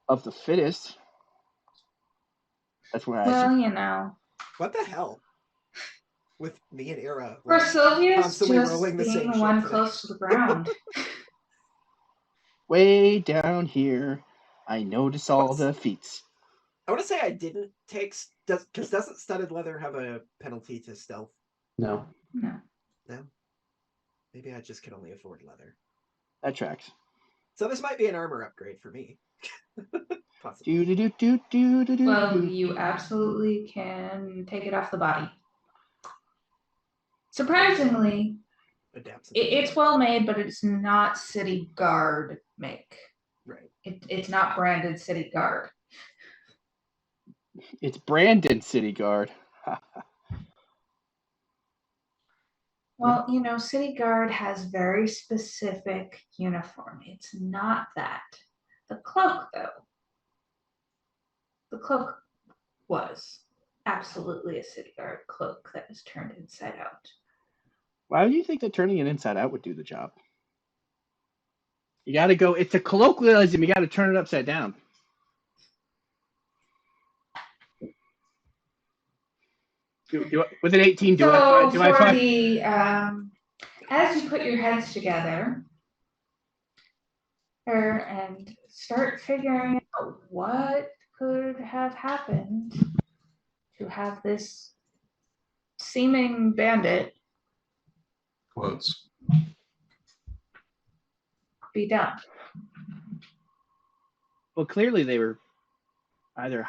Of the fittest. That's where I Well, should. you know. What the hell? With me and Era. For like, Sylvia's constantly just rolling the being same the shit one today. close to the ground. Way down here, I notice all What's- the feats. I want to say I didn't take because doesn't studded leather have a penalty to stealth? No. No. No. Maybe I just can only afford leather. That tracks. So this might be an armor upgrade for me. Possibly. Do do do do do do. Well, you absolutely can take it off the body. Surprisingly, Adapts. it's well made, but it's not City Guard make. Right. It's not branded City Guard. It's Brandon City Guard. Well, you know, City Guard has very specific uniform. It's not that. The cloak, though. The cloak was absolutely a City Guard cloak that was turned inside out. Why do you think that turning it inside out would do the job? You got to go. It's a colloquialism. You got to turn it upside down. With an 18, do I find? As you put your heads together and start figuring out what could have happened to have this seeming bandit Quotes. be done. Well, clearly they were either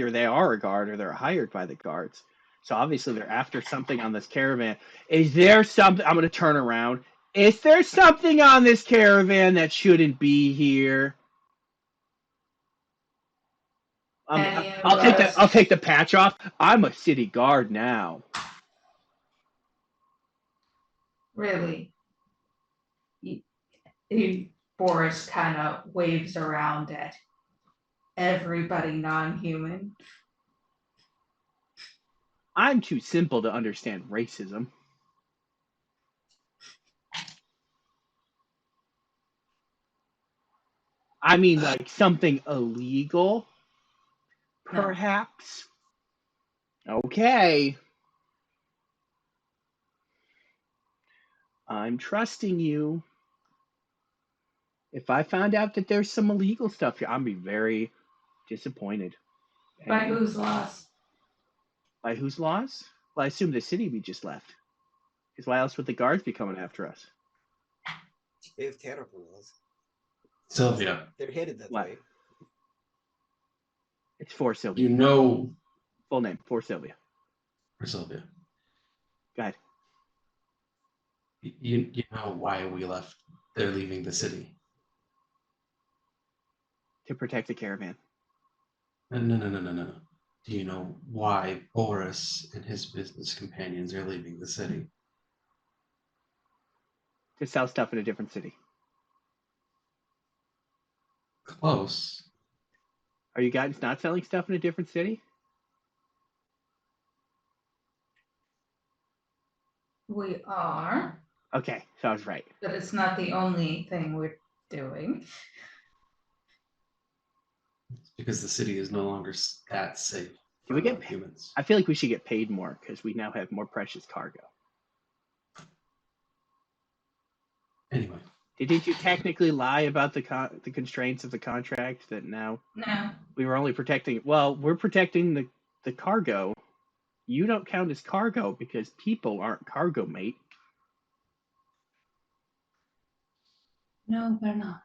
they are a guard or they're hired by the guards. So obviously they're after something on this caravan. Is there something? I'm going to turn around. Is there something on this caravan that shouldn't be here? I'll take the patch off. I'm a city guard now. Really? Boris kind of waves around at everybody non-human. I'm too simple to understand racism. I mean, like something illegal, perhaps. No. Okay. I'm trusting you. If I found out that there's some illegal stuff here, I'd be very disappointed. By whose laws? By whose laws? Well, I assume the city we just left. Because why else would the guards be coming after us? They have terrible laws. Sylvia, They're headed that What? way. It's for Sylvia. you know Full name, for Sylvia. for Sylvia. Go ahead. You know why we left? They're leaving the city. To protect the caravan. No. Do you know why Boris and his business companions are leaving the city? To sell stuff in a different city. Close. Are you guys not selling stuff in a different city? We are, Okay, so I was right. but it's not the only thing we're doing. Because the city is no longer that safe Do for we get humans. I feel like we should get paid more because we now have more precious cargo. Anyway. Didn't you technically lie about the constraints of the contract that now No. we were only protecting? Well, we're protecting the cargo. You don't count as cargo because people aren't cargo, mate. No, they're not.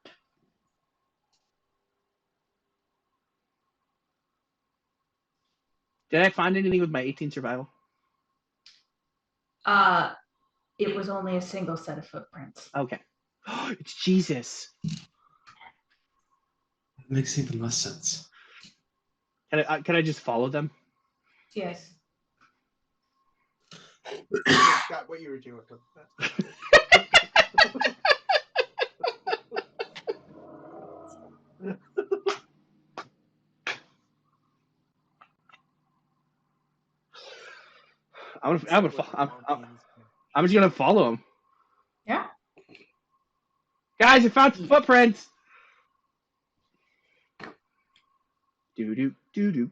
Did I find anything with my 18 survival? It was only a single set of footprints. Okay. It's Jesus. It makes even less sense. Can I just follow them? Yes. I forgot what you were doing. I'm just gonna follow him. Yeah. Guys, I found some footprints. Do. So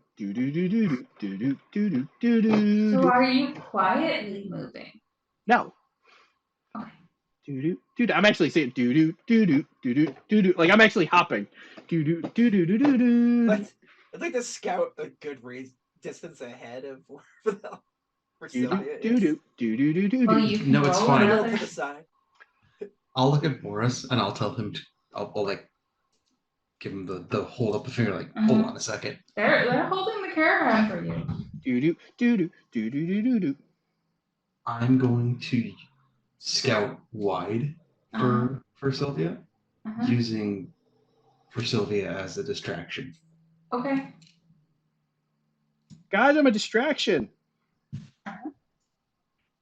are you quietly moving? No. Okay. I'm actually saying like I'm actually hopping. I'd like to scout a good distance ahead of where Sylvia is. Well, you can No, it's roll fine. A little another. to the side. I'll look at Boris and I'll tell him I'll like give him the hold up the finger like hold on a second. They're holding the caravan for you. I'm going to scout wide for Sylvia, using for Sylvia as a distraction. Okay. Guys, I'm a distraction.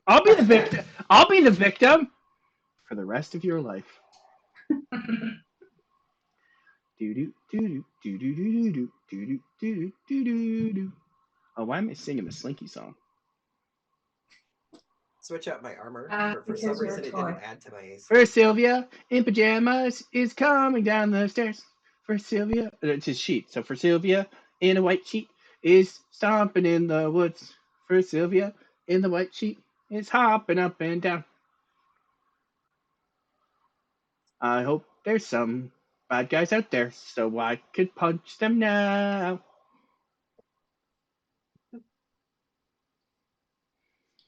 I'll be the victim. I'll be the victim for the rest of your life. Oh, why am I singing the Slinky song? Switch out my armor. For Because some you're a reason, it toy. didn't add to my AC. First Sylvia in pajamas is coming down the stairs. First Sylvia, it's his sheet. So for Sylvia in a white sheet is stomping in the woods. First Sylvia in the white sheet is hopping up and down. I hope there's some bad guys out there so I could punch them now.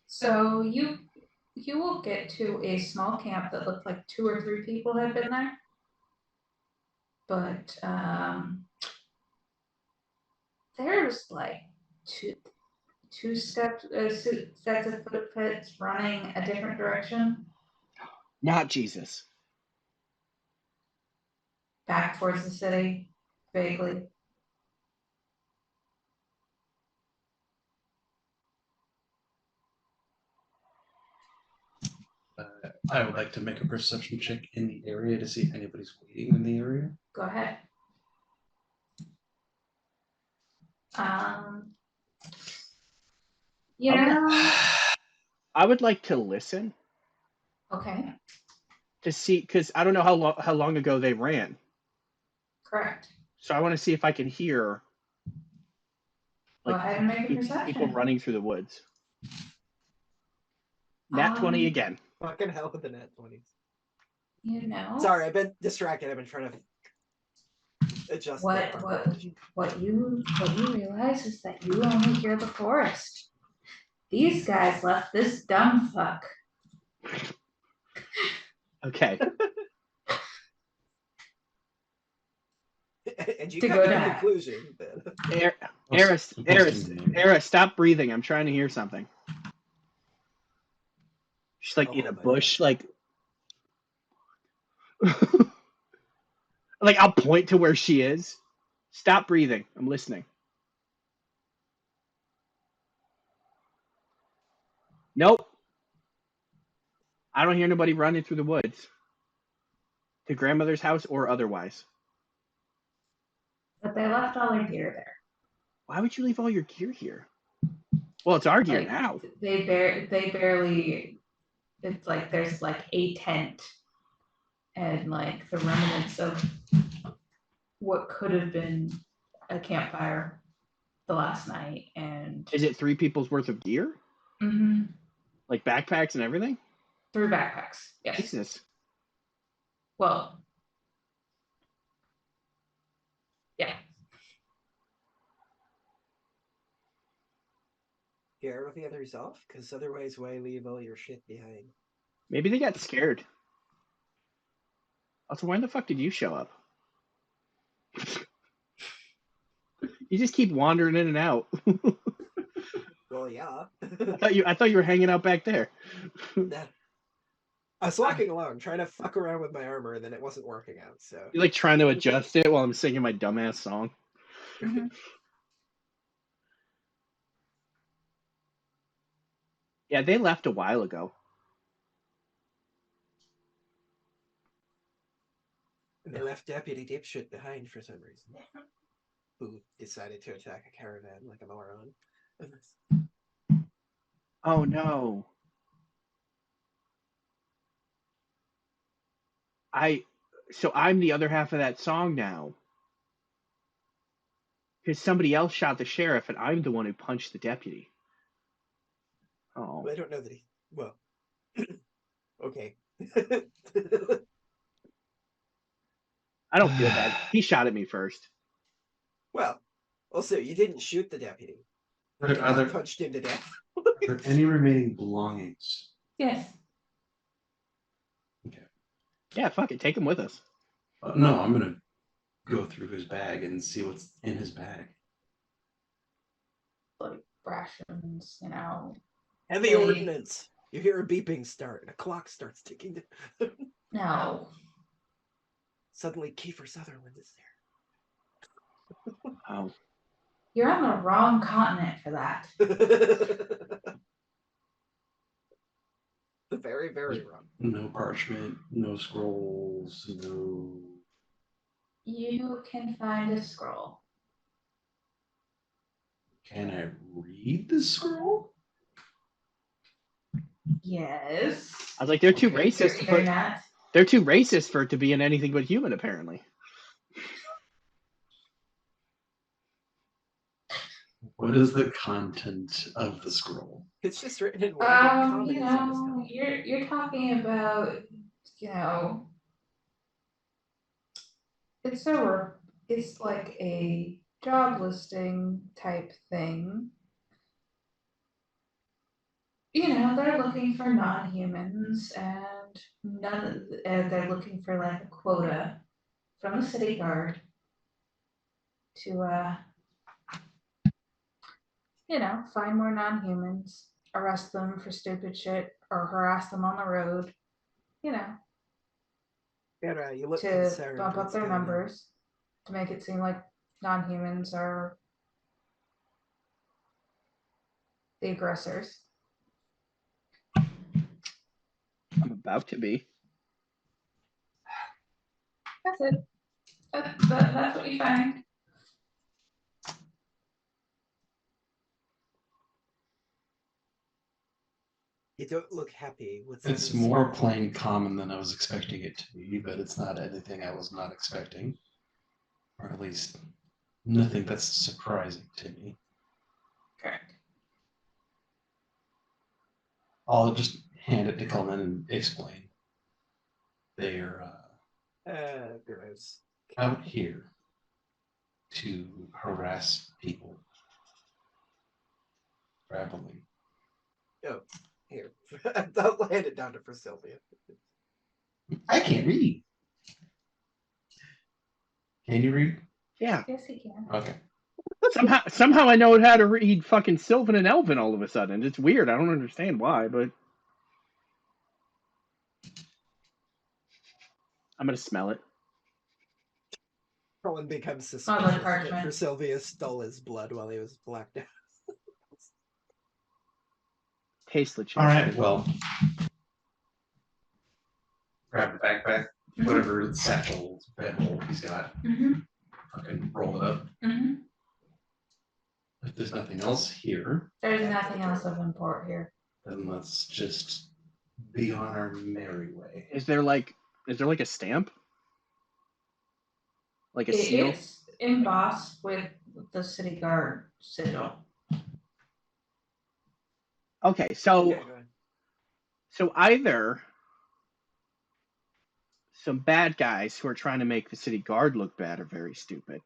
So you will get to a small camp that looked like 2 or 3 people had been there. But there's like two sets of footprints running a different direction. Not Jesus. Back towards the city, vaguely. I would like to make a perception check in the area to see if anybody's waiting in the area. Go ahead. I would like to listen. Okay. To see, because I don't know how long ago they ran. Correct. So I want to see if I can hear. Go ahead and make a perception. People running through the woods. Nat 20 again. Fucking hell with the nat 20s. You know. Sorry, I've been distracted. I've been trying to adjust. What you realize is that you only hear the forest. These guys left this dumb fuck. Okay. And you To come go to the down. conclusion that Era, stop breathing. I'm trying to hear something. She's like I'll in a hold my bush, breath. like I'll point to where she is. Stop breathing. I'm listening. Nope. I don't hear nobody running through the woods to grandmother's house or otherwise. But they left all their gear there. Why would you leave all your gear here? Well, it's our gear Like, now. they barely. It's like there's like a tent and like the remnants of what could have been a campfire the last night, and Is it 3 people's worth of gear? mm-hmm, Like backpacks and everything? 3 backpacks. Yes. Jesus. Well, yeah. Share with the others off, because otherwise, why leave all your shit behind? Maybe they got scared. Also, when the fuck did you show up? You just keep wandering in and out. Well, yeah. I thought you were hanging out back there. Nah. I was walking along, trying to fuck around with my armor, and then it wasn't working out. So You're like trying to adjust it while I'm singing my dumbass song. Mm-hmm. Yeah, they left a while ago. And they left Deputy Dipshit behind for some reason, who decided to attack a caravan like a moron. Oh no. So I'm the other half of that song now. Because somebody else shot the sheriff and I'm the one who punched the deputy. Oh. Well, I don't know that he. Well, okay. I don't feel bad. He shot at me first. Well, also, you didn't shoot the deputy. Are You there punched him to death. any remaining belongings? Yes. Okay. Yeah, fuck it. Take him with us. No, I'm gonna go through his bag and see what's in his bag. Like rations, Heavy Hey. ordnance. You hear a beeping start, and a clock starts ticking. No. Suddenly, Kiefer Sutherland is Oh. You're on the wrong continent for that. there. Very, very wrong. No parchment, no scrolls, no. You can find a scroll. Can I read the scroll? Yes. I was like, they're too Okay, racist. You're not. They're too racist for it to be in anything but human, apparently. What is the content of the scroll? It's just written in common. You're talking about, it's like a job listing type thing. They're looking for non-humans, and they're looking for like a quota from the city guard to find more non-humans, arrest them for stupid shit, or harass them on the road, Yeah, you look to concerned. bump up What's their going on? numbers, to make it seem like non-humans are the aggressors. I'm about to be. That's it. That's what you find. You don't look happy. It's more plain common than I was expecting it to be, but it's not anything I was not expecting. Or at least nothing that's surprising to me. Correct. I'll just hand it to Cullain and explain. They're gross. out here to harass people traveling. Oh, here. I'll hand it down to Priscilla. I can't read. Can you read? Yeah. Yes, he can. Okay. Somehow I know how to read fucking Sylvan and Elven all of a sudden. It's weird. I don't understand why, but I'm gonna smell it. Cullain becomes Smells suspicious like that parchment. Sylvia stole his blood while he was blacked out. Tastes legit. All right, well, grab the backpack, whatever satchel, bedroll he's got, Mm-hmm. fucking roll it up. Mm-hmm. If there's nothing else here, There's nothing else of import here. then let's just be on our merry way. Is there like a stamp? Like a seal? It's embossed with the city guard sigil. Okay, so Okay, go ahead. so either some bad guys who are trying to make the city guard look bad are very stupid,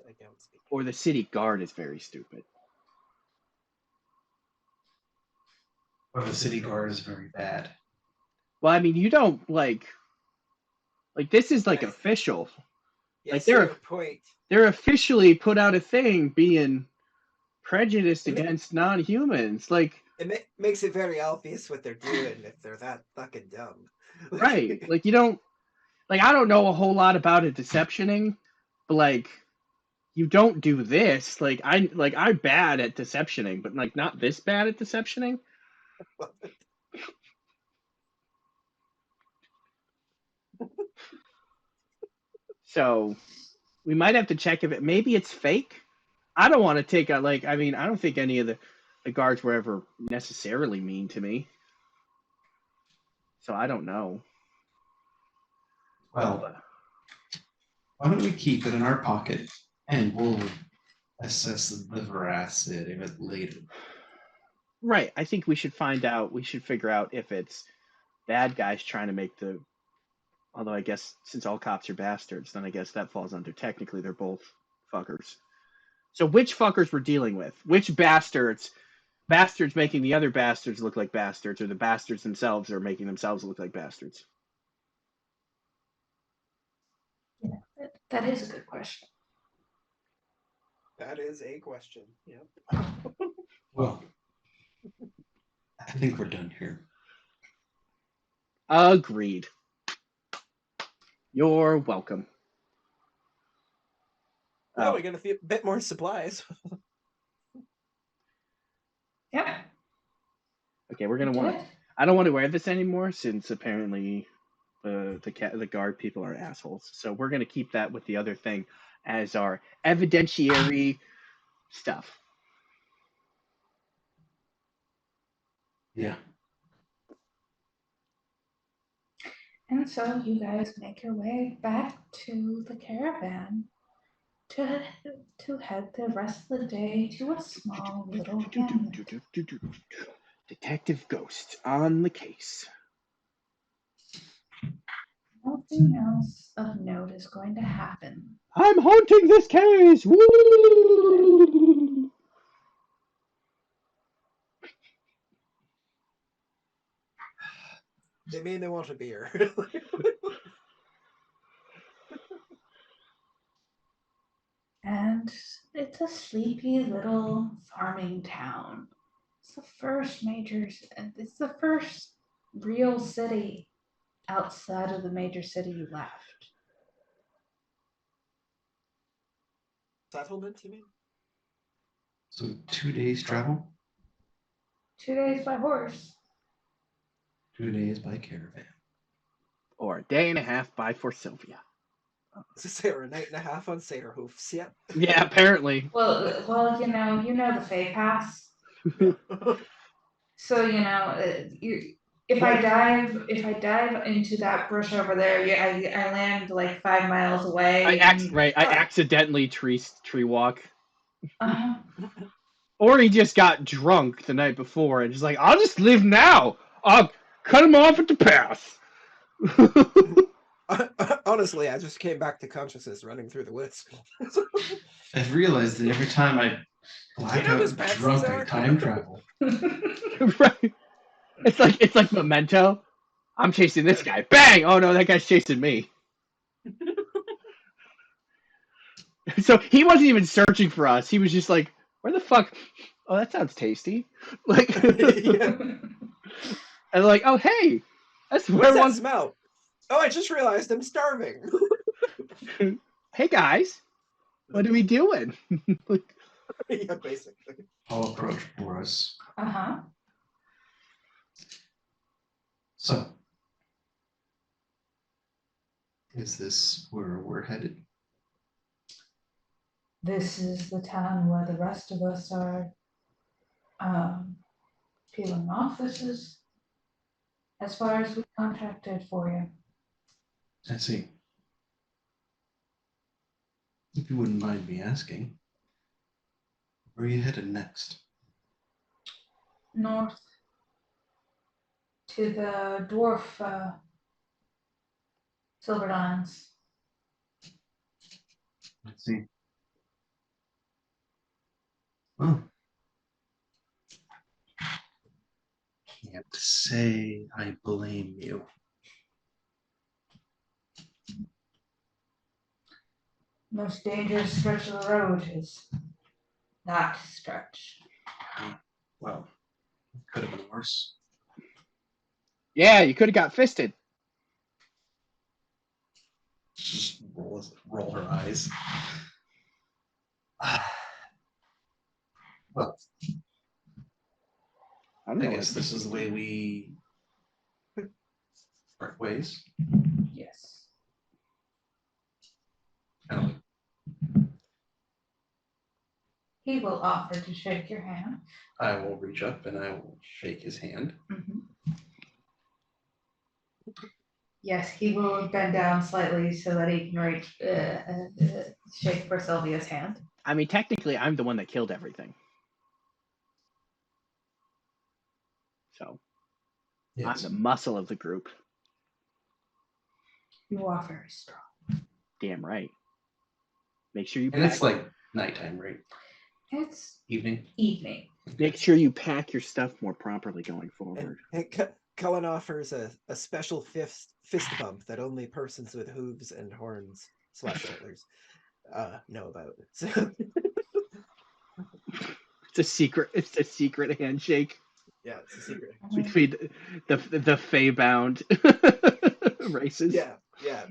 I don't speak. or the city guard is very stupid. Or the city guard is very bad. Well, I mean, you don't like this is like Yes. official. Yeah, Like, like point. They're officially put out a thing being prejudiced It ma- against non-humans. Like, It makes it very obvious what they're doing if they're that fucking dumb. right? Like, you don't like I don't know a whole lot about it deceptioning, but like you don't do this. I'm bad at deceptioning, but like not this bad at deceptioning. So we might have to check if maybe it's fake. I don't want to take a I mean, I don't think any of the guards were ever necessarily mean to me. So I don't know. Well, why don't we keep it in our pocket and we'll assess the veracity of it later. Right. I think we should find out. We should figure out if it's bad guys trying to make the. Although I guess since all cops are bastards, then I guess that falls under technically they're both fuckers. So which fuckers we're dealing with? Which bastards? Bastards making the other bastards look like bastards, or the bastards themselves are making themselves look like bastards? Yeah, that is a good question. That is a question. Yep. Well, I think we're done here. Agreed. You're welcome. Oh, we got a bit more supplies. Yep. Okay, we're gonna want. I don't want to wear this anymore since apparently the guard people are assholes. So we're gonna keep that with the other thing as our evidentiary stuff. Yeah. And so you guys make your way back to the caravan to head the rest of the day to a small little hamlet. Detective Ghost on the case. Nothing else of note is going to happen. I'm haunting this case. Woo! They mean they want a beer. And it's a sleepy little farming town. It's the first real city outside of the major city you left. Settlement, you mean? So 2 days travel, 2 days by horse. 2 days by caravan. Or a day and a half by for Sylvia. To say we're a night and a half on Satyr Hoofs. Yep. Yeah, apparently. Well, you know the Fae Pass. So if I dive into that bush over there, I land like 5 miles away. I accidentally tree walk. Uh-huh. Or he just got drunk the night before and just like, I'll just live now. I'll cut him off at the pass. Honestly, I just came back to consciousness running through the woods. I've realized that every time I black out drunk, I time travel. Right. It's like Memento. I'm chasing this guy. Bang! Oh no, that guy's chasing me. So he wasn't even searching for us. He was just like, where the fuck? Oh, that sounds tasty. Like, Yeah. and like, oh hey, that's where What's that one smell? Oh, I just realized I'm starving. Hey guys, what are we doing? Yeah, basically. I'll approach Boris. Uh-huh. So, is this where we're headed? This is the town where the rest of us are peeling off. This is as far as we contracted for you. I see. If you wouldn't mind me asking, where are you headed next? North to the dwarf silver lines. I see. Well, can't say I blame you. Most dangerous stretch of the road is that stretch. Well, it could have been worse. Yeah, you could have got fisted. Just roll her eyes. Well, I don't I know. guess this is the way we part ways. Yes. Kind of He will offer to shake your hand. I will reach up and I will shake his hand. Mm-hmm. Yes, he will bend down slightly so that he can reach, shake for Sylvia's hand. I mean, technically, I'm the one that killed everything. So, Yes. I'm the muscle of the group. You are very strong. Damn right. Make sure you And pack. it's like nighttime, right? It's Evening. evening. Make sure you pack your stuff more properly going forward. And Cullain offers a special fist bump that only persons with hooves and horns / antlers know about. So It's a secret. It's a secret handshake yeah, it's a secret. between the Fae-bound races. Yeah, yeah.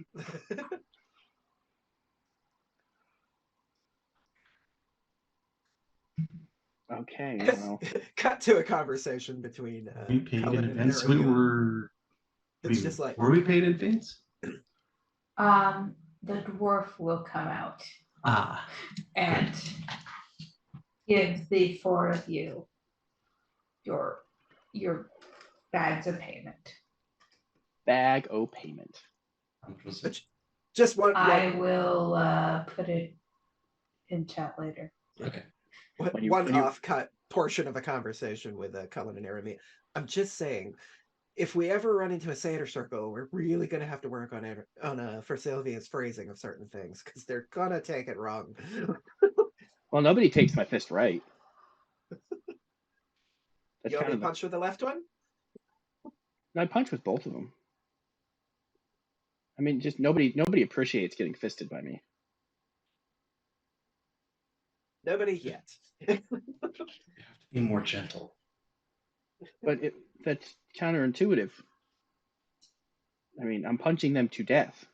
Okay. Well, Cut to a conversation between We paid Cullain in and advance. Aragon. It's just like were we paid in advance? The dwarf will come out Ah, and give the four of you your bags of payment. bag o' payment. just one. I will put it in chat later. okay. One off-cut portion of a conversation with Cullain and Aragon. I'm just saying, if we ever run into a Seder circle, we're really going to have to work on for Sylvia's phrasing of certain things because they're gonna take it wrong. Well, nobody takes my fist right. That's You kind only of punch with the left one? I punch with both of them. I mean, just nobody appreciates getting fisted by me. Nobody yet. You have to be more gentle. But that's counterintuitive. I mean, I'm punching them to death.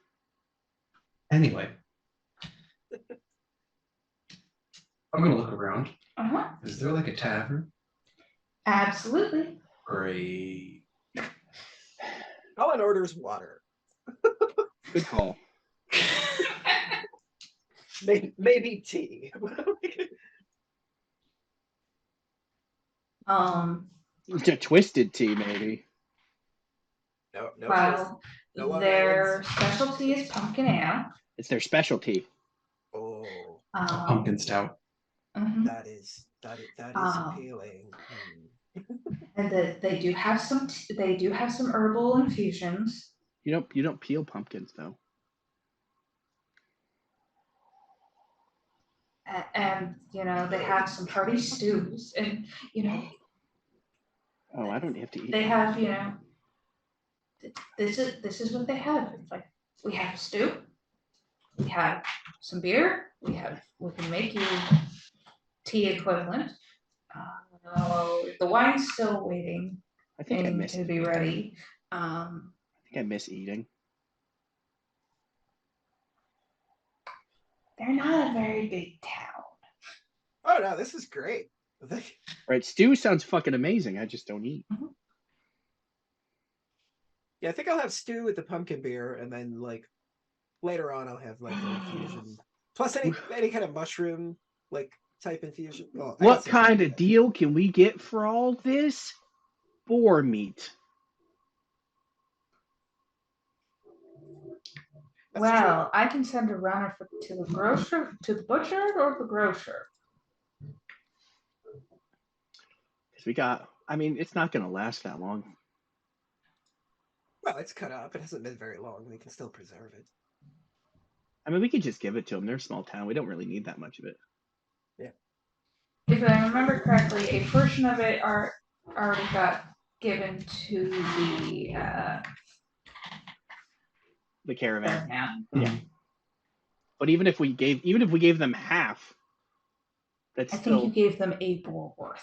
Anyway, I'm gonna look around. Uh-huh. Is there like a tavern Absolutely. or a? Cullain orders water. Good call. Maybe tea. Twisted tea, maybe. No. Well, No their specialty is pumpkin ale. It's their specialty. Oh, Pumpkin stout. Mhm. that is appealing. And they do have some herbal infusions. You don't peel pumpkins though. And they have some hearty stews, and Oh, I don't have to eat. they have this is what they have. It's like we have stew, we have some beer, we can make you tea equivalent. The wine's still waiting I think I miss to be ready. I think I miss eating. We're not a very big town. Oh no, this is great. Right, stew sounds fucking amazing. I just don't eat. Yeah, I think I'll have stew with the pumpkin beer, and then like later on I'll have like an infusion. Plus any kind of mushroom like type infusion. Well, I got What some kind stuff. of deal can we get for all this? Boar meat. That's Well, I can send a runner to the grocer, to the butcher, or the grocer. Because we got, I mean, it's not going to last that long. Well, it's cut up. It hasn't been very long. We can still preserve it. I mean, we could just give it to them. They're a small town. We don't really need that much of it. Yeah. If I remember correctly, a portion of it already got given to The caravan. caravan. Yeah. But even if we gave them half, that's I think still you gave them a boar worth.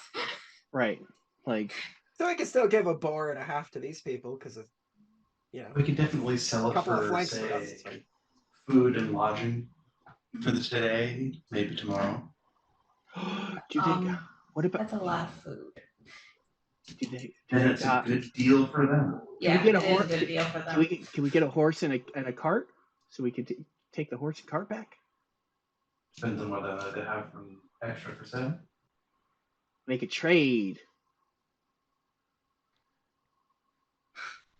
right. Like, So we can still give a boar and a half to these people because of, We can definitely sell a it couple of for, flanks for us. say, It's fine. food and lodging for the today, maybe tomorrow. do they? What about? That's a lot of food. Do they? And it's a good deal for them. Yeah, get a it is horse? a good deal for Can them. we get a horse and a cart so we can take the horse and cart back? Depends on whether they have from extra for sale. Make a trade.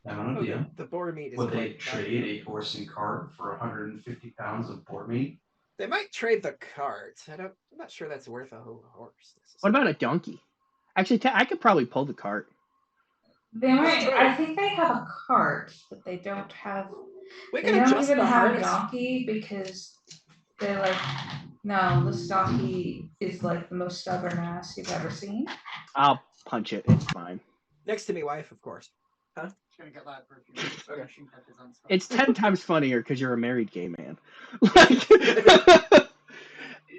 I don't know. Oh, Yeah. the boar meat is Would they quite trade a horse and cart for 150 pounds of boar meat? They might trade the cart. I'm not sure that's worth a whole horse. What about a donkey? Actually, I could probably pull the cart. They might. try. I think they have a cart, but they don't have. We They can don't adjust even the have a harness. donkey because they're like, no, this donkey is like the most stubborn ass you've ever seen. I'll punch it. It's fine. Next to me wife, of course. Huh? Gonna get loud for a few minutes. Okay. She kept his own stuff. It's 10 times funnier because you're a married gay man. Like,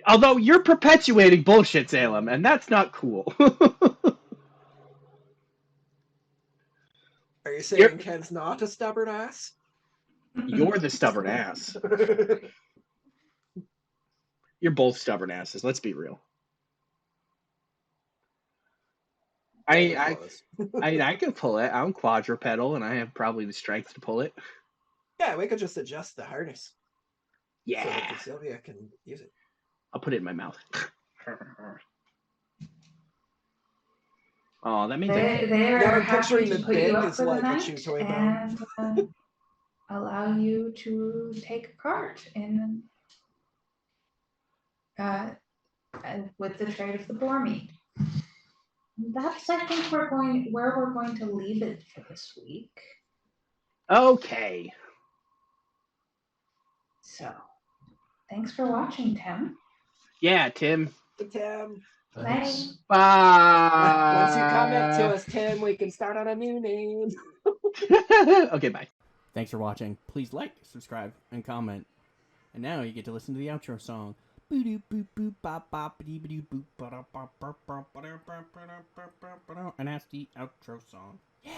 although you're perpetuating bullshit, Salem, and that's not cool. Are you saying Ken's not a stubborn ass? You're the stubborn ass. You're both stubborn asses. Let's be real. I can pull it. I'm quadrupedal, and I have probably the strength to pull it. Yeah, we could just adjust the harness. Yeah. So that Sylvia can use it. I'll put it in my mouth. Oh, that means They are Yeah, I'm happy picturing to the put you bin up is for the like a night chew toy bone. and allow you to take a cart in with the trade of the boar meat. That's, I think, where we're going to leave it for this week. okay. So, thanks for watching, Tim. Yeah, Tim. Hey, Tim. Thanks. Bye. Once you comment to us, Tim, we can start on a new name. Okay, bye. Thanks for watching. Please like, subscribe, and comment. And now you get to listen to the outro song. And that's the outro song. Yeah!